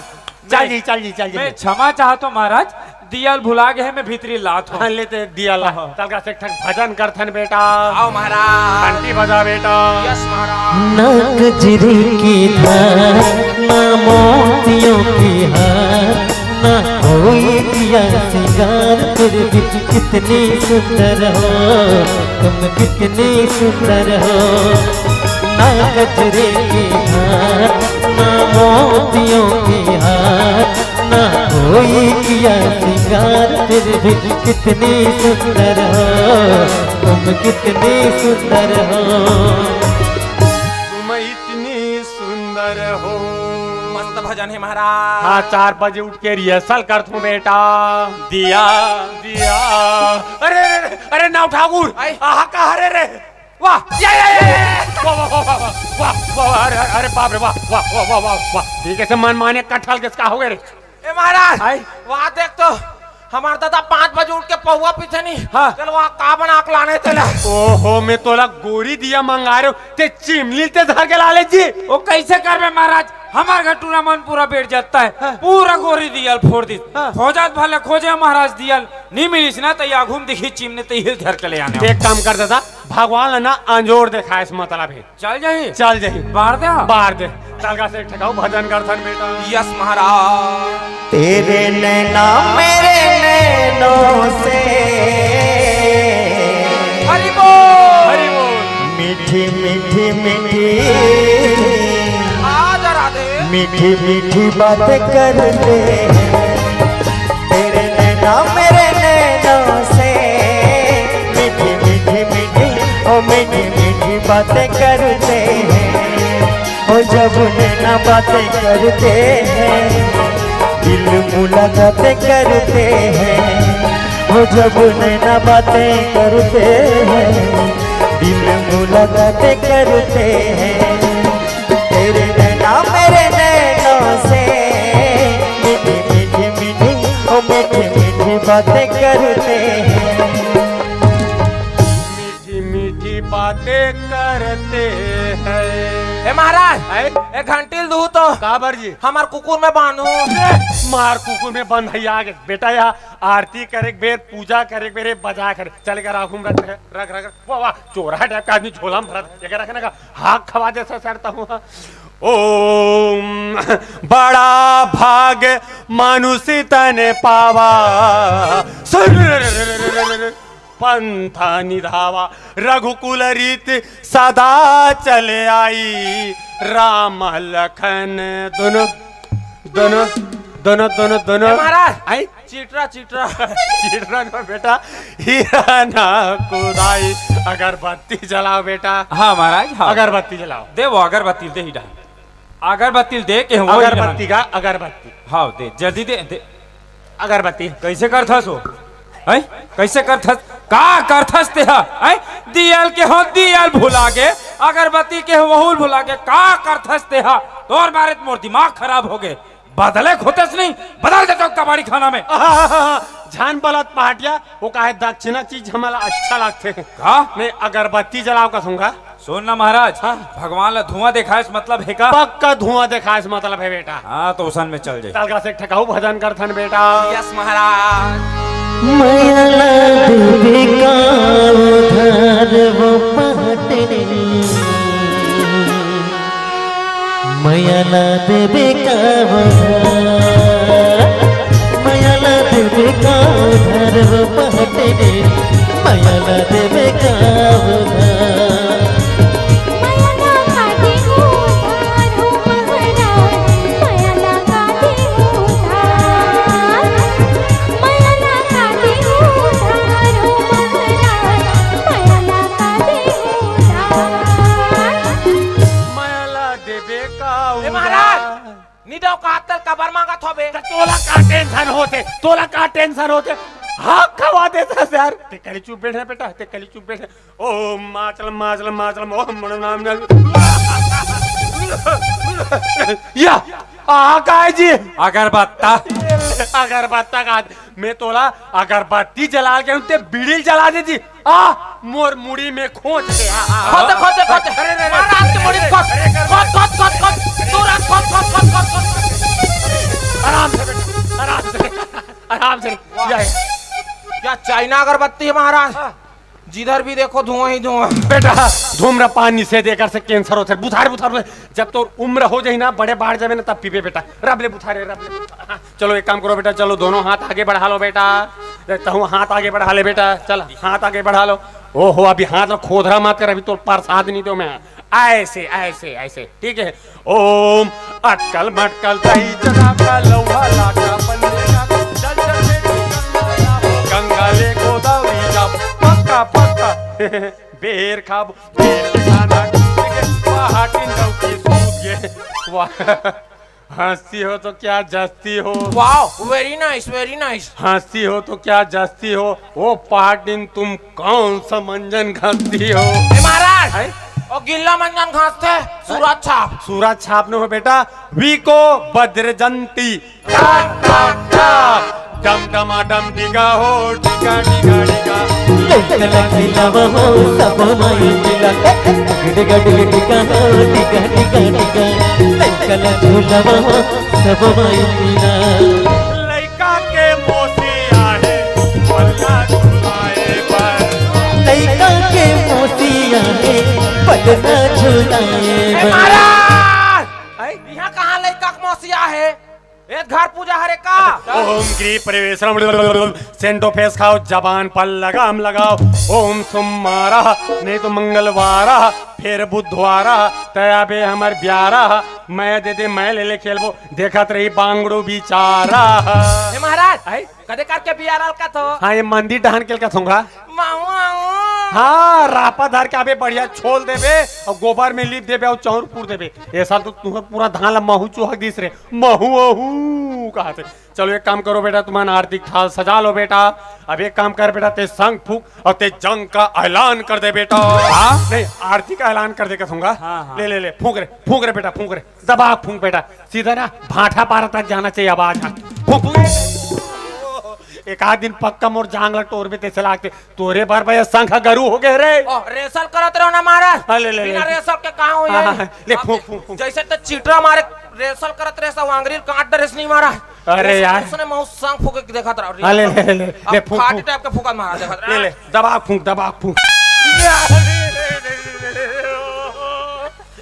चल जी चल जी चल जी मैं क्षमा चाहता हूँ महाराज दियल भुला गए मैं भीतरी लात हूँ लेते दिया ला तलका से ठक भजन करथन बेटा। आओ महाराज घंटी बजा बेटा। यस महाराज। ना गजरे की धार ना मोतियों की हार ना कोई किया सिंगार फिर भी कितनी सुंदर हो तुम कितनी सुंदर हो। ना गजरे की धार ना मोतियों की हार ना कोई किया सिंगार फिर भी कितनी सुंदर हो तुम कितनी सुंदर हो। तुम इतनी सुंदर हो। मस्त भजन है महाराज। हाँ 4 बजे उठ के रिहर्सल कर तू बेटा। दिया दिया अरे अरे अरे नाव ठाकुर आहा कहा रे वाह वाह वाह वाह वाह वाह अरे अरे बाप रे वाह वाह वाह वाह वाह वाह ठीक है से मन माने कटहल किसका हो गए रे। ए महाराज वहाँ देख तो हमारा दादा 5 बजे उठ के पहुआ पीछे नहीं हाँ। चल वहाँ का बना के लाने चला। ओहो मैं तोला गोरी दिया मंगा रहे हो ते चिमली ते धर के लाले जी। वो कैसे कर बे महाराज हमार घटूरा मन पूरा बैठ जाता है पूरा गोरी दियल फोड़ दी खोजात भले खोजे महाराज दियल नहीं मिलीस ना तो या घूम दिखी चिमने तो हिल धर के ले आने एक काम कर देता भगवान ना अंजोर देखा इस मतलब है चल जाइए चल जाही बाहर दे बाहर दे तलका से ठकाओ भजन करथन बेटा। यस महाराज। तेरे नैना मेरे नैनों से हरि बोल हरि बोल। मीठी मीठी मीठी आज राधे मीठी मीठी बातें करते हैं। तेरे नैना मेरे नैनों से मीठी मीठी मीठी ओ मीठी मीठी बातें करते हैं। ओ जब नैना बातें करते हैं दिल मुलाकातें करते हैं। ओ जब नैना बातें करते हैं दिल मुलाकातें करते हैं। तेरे नैना मेरे नैनों से मीठी मीठी मीठी ओ मीठी मीठी बातें करते हैं। मीठी मीठी बातें करते हैं। ए महाराज एक घंटी दू तो काबर जी हमार कुकुर में बांधू। मार कुकुर में बंद है आगे बेटा यहाँ आरती करे बेर पूजा करे बेरे बजा करे चल कर आँखों में रख रख रख वाह वाह चोरा टाइप का आदमी झोला में भरत ये रखने का हाथ खवा जैसा सरता हूँ। ओम बड़ा भाग मानुषी तने पावा पंथा निधावा रघुकुल रीत सदा चले आई राम लखन दोनों दोनों दोनों दोनों दोनों महाराज आई चीटरा चीटरा चिड़रा ना बेटा हीरा ना खुदाई अगरबत्ती जलाओ बेटा। हाँ महाराज हाँ अगरबत्ती जलाओ दे वो अगरबत्ती दे हीटा अगरबत्ती दे के वो अगरबत्ती का अगरबत्ती हाँ दे जल्दी दे दे अगरबत्ती कैसे करथस हो हैं कैसे करथस का करथस ते हैं दियल के हो दियल भुला के अगरबत्ती के हो वहुल भुला के का करथस ते तोर मारे मोर दिमाग खराब हो गए बदले खोतस नहीं बदल देते कबाड़ी खाना में झान बलत पहाटिया वो का है दक्षिणा चीज हमारा अच्छा लगते हैं का मैं अगरबत्ती जलाओ कसूंगा। सुन ना महाराज हाँ। भगवान ला धुआं देखा इस मतलब है का पक्का धुआं देखा इस मतलब है बेटा। हाँ तो उसन में चल जाए तलका से ठकाऊ भजन करथन बेटा। यस महाराज। मयाला देवी का उधार वो पहटने मयाला देवी का मयाला देवी का उधार वो पहटने मयाला देवी का उधार मयाला काटे उधार हो महाराज मयाला काटे उधार मयाला काटे उधार हो महाराज मयाला काटे उधार मायाला देवे का ए महाराज निदाव का हात कबर मागत होबे तोला का टेंशन होते हाँ खवा देता यार ते कली चुप बैठे बेटा ते कली चुप बैठे ओम माचलम माचलम माचलम ओम नाम या काय जी अगरबत्ता अगरबत्ता का मैं तोला अगरबत्ती जला के उनते बीड़ी जला दे जी मोर मुड़ी में खोज के खोद महाराज की मुड़ी खोद तुरंत खोद आराम से बेटा आराम से या क्या चाइना अगरबत्ती है महाराज जिधर भी देखो धुआं ही धुआं बेटा धूम्रपान निषेध कर से कैंसर होते बुथार जब तो उम्र हो जाए ना बड़े बाढ़ जावे ना तब पीपे बेटा रबले बुथारे हाँ, चलो एक काम करो बेटा चलो दोनों हाथ आगे बढ़ा लो बेटा हाथ आगे बढ़ा ले बेटा चल हाथ आगे बढ़ा लो ओहो अभी हाथ में खोदरा मत कर अभी तो प्रसाद नहीं दो मैं ऐसे ऐसे ऐसे ठीक है ओम अटकल मटकल दही जगा का लौहा लाका बंदे का जल जल मेरी गंगा ले गोदावरी जा पक्का पक्का बेर खाब बेर के खाना पहाटिन दौकी सूद गे वाह हंसती हो तो क्या जस्ती हो वाओ वेरी नाइस हंसती हो तो क्या जस्ती हो ओ पहाटिन तुम कौन सा मंजन घसती हो महाराज और गिल्ला मंजन घासते सूरज छाप न हो बेटा वीको बद्र जंती डम डमा डम डिगा हो डिगा डिगा डिगा लैकला खिलावा हो सब माई मिला डिगा डिगा डिगा हो डिगा डिगा डिगा लैकला झूलावा हो सब माई मिला लइका के मोसी आहे पल्ला झुलाए पर लैका के मोसिया है पलना झूलाए महाराज यहाँ कहाँ लड़का मौसिया है ये घर पूजा हरे का ओम गृह प्रवेशम सेंटो फेस खाओ जबान पर लगाम लगाओ ओम सोमवारा नहीं तो मंगलवारा फिर बुधवारा तया बे हमार ब्यारा मैं दे दे मैं ले ले खेलबो देखत रही बांगड़ो बिचारा महाराज कदे करके बियारल का तो हाँ ये मंदिर डहान केल का थोंगा माऊ हाँ रापा धार के आबे बढ़िया छोल देबे और गोबर में लीप देबे और चौर पूर देबे ऐसा तो तुम्हें पूरा धान महू चूहक दिस रे महू अहू कहा थे चलो एक काम करो बेटा तुम्हारा आर्थिक थाल सजा लो बेटा अब एक काम कर बेटा ते संग फूक और ते जंग का ऐलान कर दे बेटा नहीं आर्थिक ऐलान कर दे कहूंगा ले ले ले फूक रे बेटा फूक रे दबा फूक बेटा सीधा ना भाठा पारा तक जाना चाहिए आवाज फूक एक आध दिन पक्का मोर जांगला टोर में तेसे लागते तोरे बार भाई संख गरु हो गए रे रेसल करत रहो ना महाराज ले ले बिना रेसल के कहां हो ये ले फूक जैसे तो चीटरा मारे रेसल करत रहे सब अंग्रेज काट डरेस नहीं मारा अरे यार उसने मऊ संग फूक के देखत रहो ले ले ले ले फूक फाटी टाइप के फूका मारा देखत ले ले दबा फूक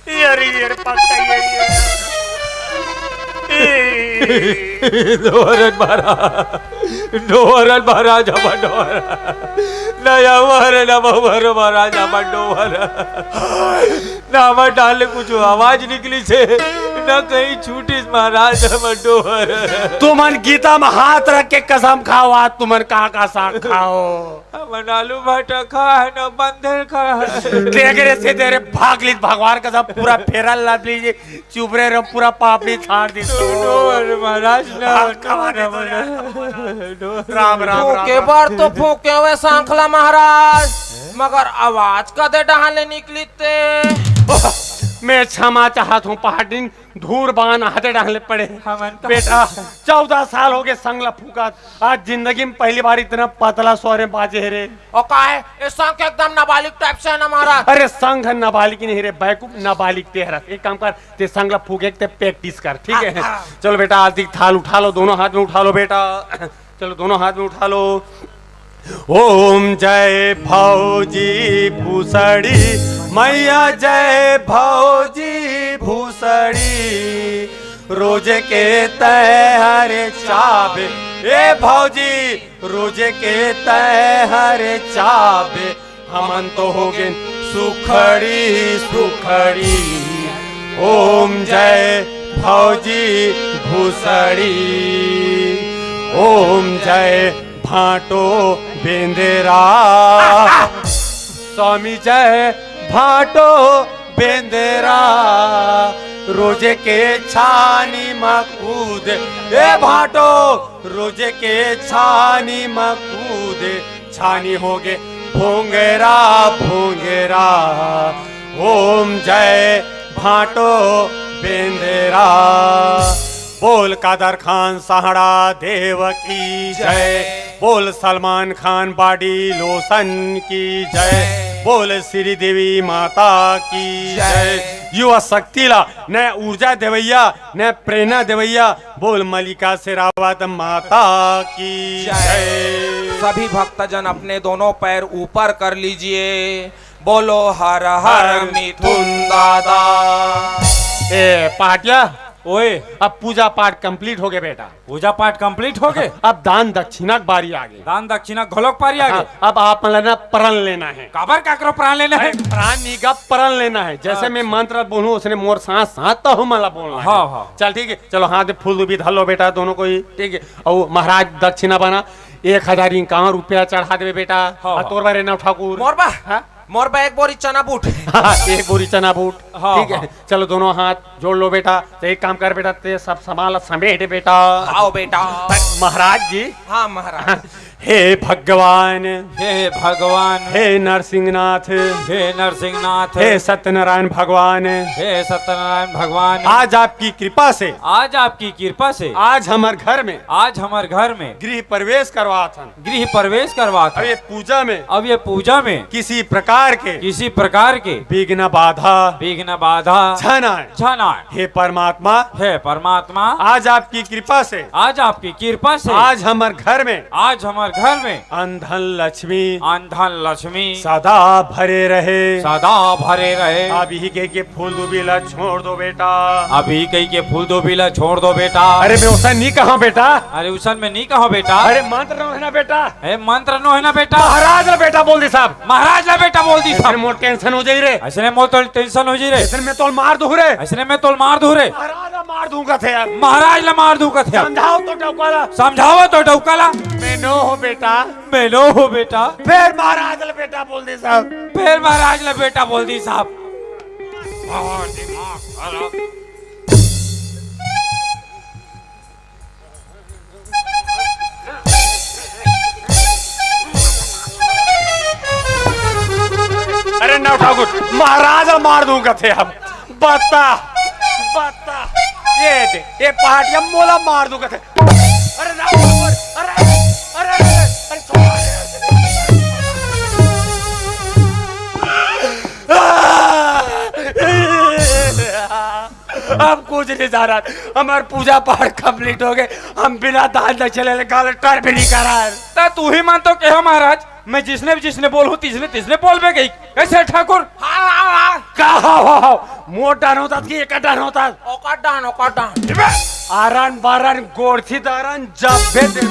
ये पक्का ये डोहरन महाराज हमर डोहर नया वर न वर महाराज हमर डोहर ना हमर डाल कुछ आवाज निकली छे न कहीं छूटी महाराज हमर डोहर तुमन गीता में हाथ रख के कसम खाओ आज तुमन का साग खाओ हमर आलू भाटा खा है न बंदर खा है देख रे से तेरे भाग ली भगवान का सब पूरा फेरा लाद लीजिए चुप रे पूरा पापड़ी छाड़ दी डोहर महाराज राम राम फूके बार तो फूके हुए सांखला महाराज मगर आवाज कदे डहाले निकली ते मैं क्षमा चाहत हूँ पहाड़ी धूर बान हाथे डालने पड़े बेटा 14 साल हो गए संगला फूका आज जिंदगी में पहली बार इतना पतला सोरे बाजे रे और का है ये संख एकदम नाबालिग टाइप से है ना महाराज अरे संघ नाबालिग नहीं रे बैकूफ नाबालिग तेरा एक काम कर ते संगला फूके ते प्रैक्टिस कर ठीक है चलो बेटा आदि थाल उठा लो दोनों हाथ में उठा लो बेटा चलो दोनों हाथ में उठा लो। ओम जय भौजी भूसड़ी मैया जय भौजी भूसड़ी रोजे के तय हरे चाबे ए भौजी रोजे के तय हरे चाबे हमन तो हो गए सुखड़ी सुखड़ी। ओम जय भौजी भूसड़ी ओम जय भाटो बेंदेरा स्वामी जय भाटो बेंदेरा रोजे के छानी मकूद ए भाटो रोजे के छानी मकूद छानी हो गे भोंगेरा भोंगेरा। ओम जय भाटो बेंदेरा बोल कादर खान सहाड़ा देव की जय बोल सलमान खान बॉडी लोशन की जय बोल श्री देवी माता की जय युवा शक्तिला न ऊर्जा देवैया न प्रेरणा देवैया बोल मलिका शेरावत माता की जय। सभी भक्तजन अपने दोनों पैर ऊपर कर लीजिए, बोलो हर हर मिथुन दादा। ए पाटिया ओए अब पूजा पाठ कंप्लीट हो गए बेटा। पूजा पाठ कंप्लीट हो गए। अब दान दक्षिणा की बारी आ गई। दान दक्षिणा घोलक पारी आ गए। अब आप मतलब ना प्रण लेना है। काबर काकरो प्राण लेना है। प्राण नहीं का प्रण लेना है। जैसे मैं मंत्र बोलूं उसने मोर साथ साथ तो हम मला बोलना है। हाँ, हाँ। चल ठीक है चलो हाथ में फूल भी धर लो बेटा दोनों को ही ठीक है। और महाराज दक्षिणा बना 1051 रुपया चढ़ा दे बेटा। हाँ, तोर बारे ना ठाकुर मोरबा हाँ? मोरबा एक बोरी चना बूट। एक बोरी चना बूट हाँ, ठीक है। हाँ। चलो दोनों हाथ जोड़ लो बेटा। तो एक काम कर बेटा ते सब संभाल समेट बेटा। आओ बेटा। महाराज जी हाँ महाराज। हे भगवान हे भगवान हे नरसिंहनाथ हे नरसिंहनाथ हे सत्यनारायण भगवान हे सत्यनारायण भगवान आज आपकी कृपा से आज आपकी कृपा से आज हमारे घर में आज हमारे घर में गृह प्रवेश करवा था। गृह प्रवेश करवा था। अब ये पूजा में अब ये पूजा में किसी प्रकार के विघ्न बाधा छना छना हे परमात्मा हे परमात्मा आज आपकी कृपा से आज आपकी कृपा से आज हमारे घर में आज हमारे घर में अंधन लक्ष्मी सदा भरे रहे रहे। अभी के फूल दुबीला छोड़ दो बेटा। अभी कहीं के फूल दो बिला छोड़ दो बेटा। अरे मैं उसा नहीं कहा बेटा। अरे उसन में नहीं कहो बेटा। अरे मंत्र नो है ना बेटा। ए मंत्र नो है ना बेटा। महाराज ना बेटा बोल दी साहब। महाराज ना बेटा बोल दी ऐसे साहब। मोर टेंशन हो जाई रे। ऐसे मोर तो टेंशन हो जी रे। ऐसे में तो मार दूं रे। ऐसे में तो मार दू रे। महाराज ना मार दूंगा थे यार। महाराज ला मार दू कथे। समझाओ तो टोकाला। समझाओ तो डौकाला। मैं नो हो बेटा। मैं नो हो बेटा। फिर महाराज ला बेटा बोल दी साहब। फिर महाराज ला बेटा बोल दी साहब। अरे ना ठाकुर महाराज ला मार दूंगा थे अब। बता बता ये दे ये पहाड़िया मोला मार दूंगा थे। अरे ना ठाकुर अरे अरे अरे अब कुछ नहीं जा रहा। हमारे पूजा पाठ कंप्लीट हो गए। हम बिना दान दक्षिणा कलेक्टर भी नहीं करा। ता तू ही मान तो कहो महाराज। मैं जिसने बोलूं तिसने बोल बे गई। कैसे ठाकुर। मोटा होता कि एकटा होता। आरन बारन गोरथी दारन जब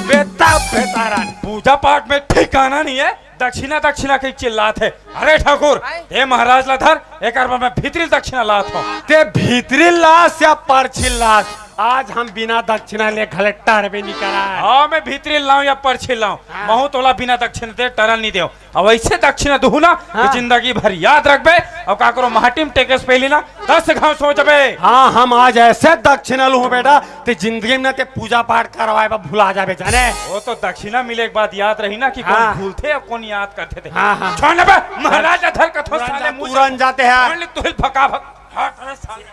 बेतारन पूजा पाठ में ठिकाना नहीं है। दक्षिणा के चिल्लात है। अरे ठाकुर हे महाराज ला धर एक बार मैं भीतरी दक्षिणा लात हूँ। ते भीतरी लाश या परछी लाश आज हम बिना दक्षिणा ले कलेक्टर भी नहीं करा। हाँ मैं भीतरी लाऊं या परछी लाऊं महू तोला बिना दक्षिणा दे टरल नहीं देव। अब ऐसे दक्षिणा दूं ना कि जिंदगी भर याद रखबे। और का करो महाटिम टेकस पहली ना 10 घाव सोचबे। हाँ हम आज ऐसे दक्षिणा लू बेटा ते जिंदगी में ते पूजा पाठ करवाए भुला जाबे जाने। वो तो दक्षिणा मिले के बाद याद रही ना कि कौन भूलते और कौन याद करते थे। हाँ, हाँ। छोड़ बे महाराज अधर कथो साले तुरंत जाते हैं। तू हिल भका भक। हाँ, साले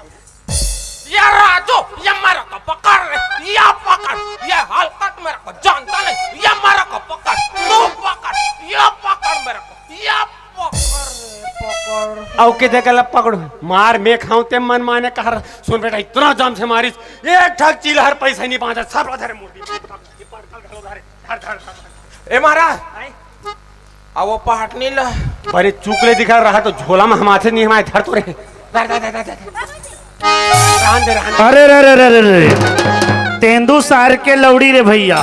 या राजू ये मेरे को पकड़ या पकड़ ये हलकट मेरे को जानता नहीं। ये मेरे को पकड़ तू पकड़ ये पकड़ मेरे को या पकड़। औ के देखल पकड़ मार में खाऊं ते मन माने कहर। सुन बेटा इतना जाम से मारिस एक ठक चिलहर पैसा नहीं पाजा सब अधर मुर्दी ए महाराज अब वो पहाटनी ला अरे चुकले दिखा रहा तो झोला में हमारे नहीं हमारे धर तो रहे अरे रे रे रे रे रे तेंदू सार के लौड़ी रे भैया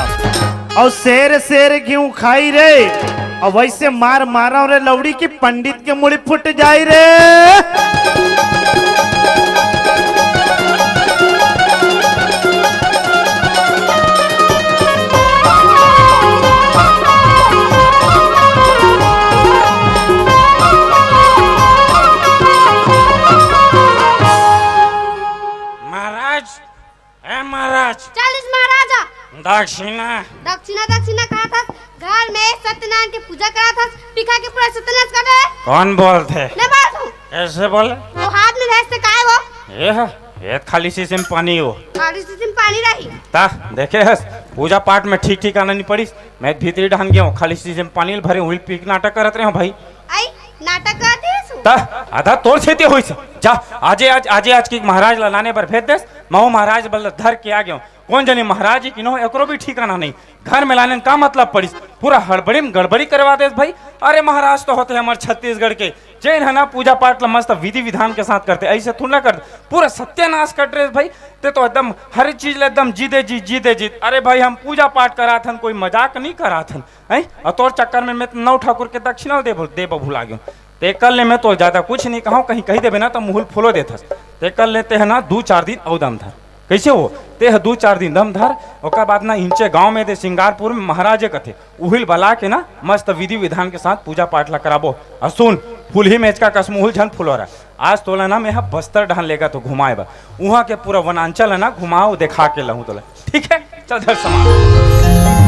और शेर गेहूं खाई रे और वैसे मार मारा रे लौड़ी की पंडित के मुड़ी फुट जाई रे। महाराज चालीस महाराजा दक्षिणा दक्षिणा दक्षिणा कहा था घर में सत्यनारायण की पूजा करा था पिखा के पूरा सत्यनाश कर रहे कौन बोलते मैं बात हूँ कैसे बोले वो हाथ में रहते काय वो ये खाली शीशे में पानी हो खाली शीशे में पानी रही ता देखे हस पूजा पाठ में ठीक ठीक आना नहीं पड़ी मैं भीतरी ढान गया हूँ खाली शीशे में पानी भरे हुई पीक नाटक करते रहे भाई आई नाटक करते हैं ता आधा तोड़ छेती हुई से जा आज की महाराज लाने पर भेज देस मऊ महाराज बल धर के आ गया कौन जाने महाराज जी किनो एकरो भी ठिकाना नहीं घर में लाने का मतलब पड़ी पूरा हड़बड़ी में गड़बड़ी करवा दे भाई। अरे महाराज तो होते हैं हमारे छत्तीसगढ़ के जैन है ना पूजा पाठ मस्त विधि विधान के साथ करते ऐसे थोड़ा ना करते पूरा सत्यानाश कर रहे भाई ते तो एकदम हर चीज एकदम जीते जीत। अरे भाई हम पूजा पाठ करा थन कोई मजाक नहीं करा थन है और तोर चक्कर में मैं नौ ठाकुर के दक्षिणा दे भूला गया ते कर ले मैं तो ज्यादा कुछ नहीं कहूँ कहीं कही देवे ना तो मुहुल फूलो देता ते कर लेते है ना 2-4 दिन और दम धर कैसे हो ते 2-4 दिन दम धर और बाद ना इंचे गांव में दे सिंगारपुर में महाराजे कथे उहिल बला के ना मस्त विधि विधान के साथ पूजा पाठ ला कराबो और सुन फूल ही मेच का कसमुहुल झन फूलो रहा आज तोला ना मैं बस्तर ढान लेगा तो घुमाएगा वहाँ के पूरा वनांचल है ना घुमाओ दिखा के लहूँ तोला ठीक है चल धर समा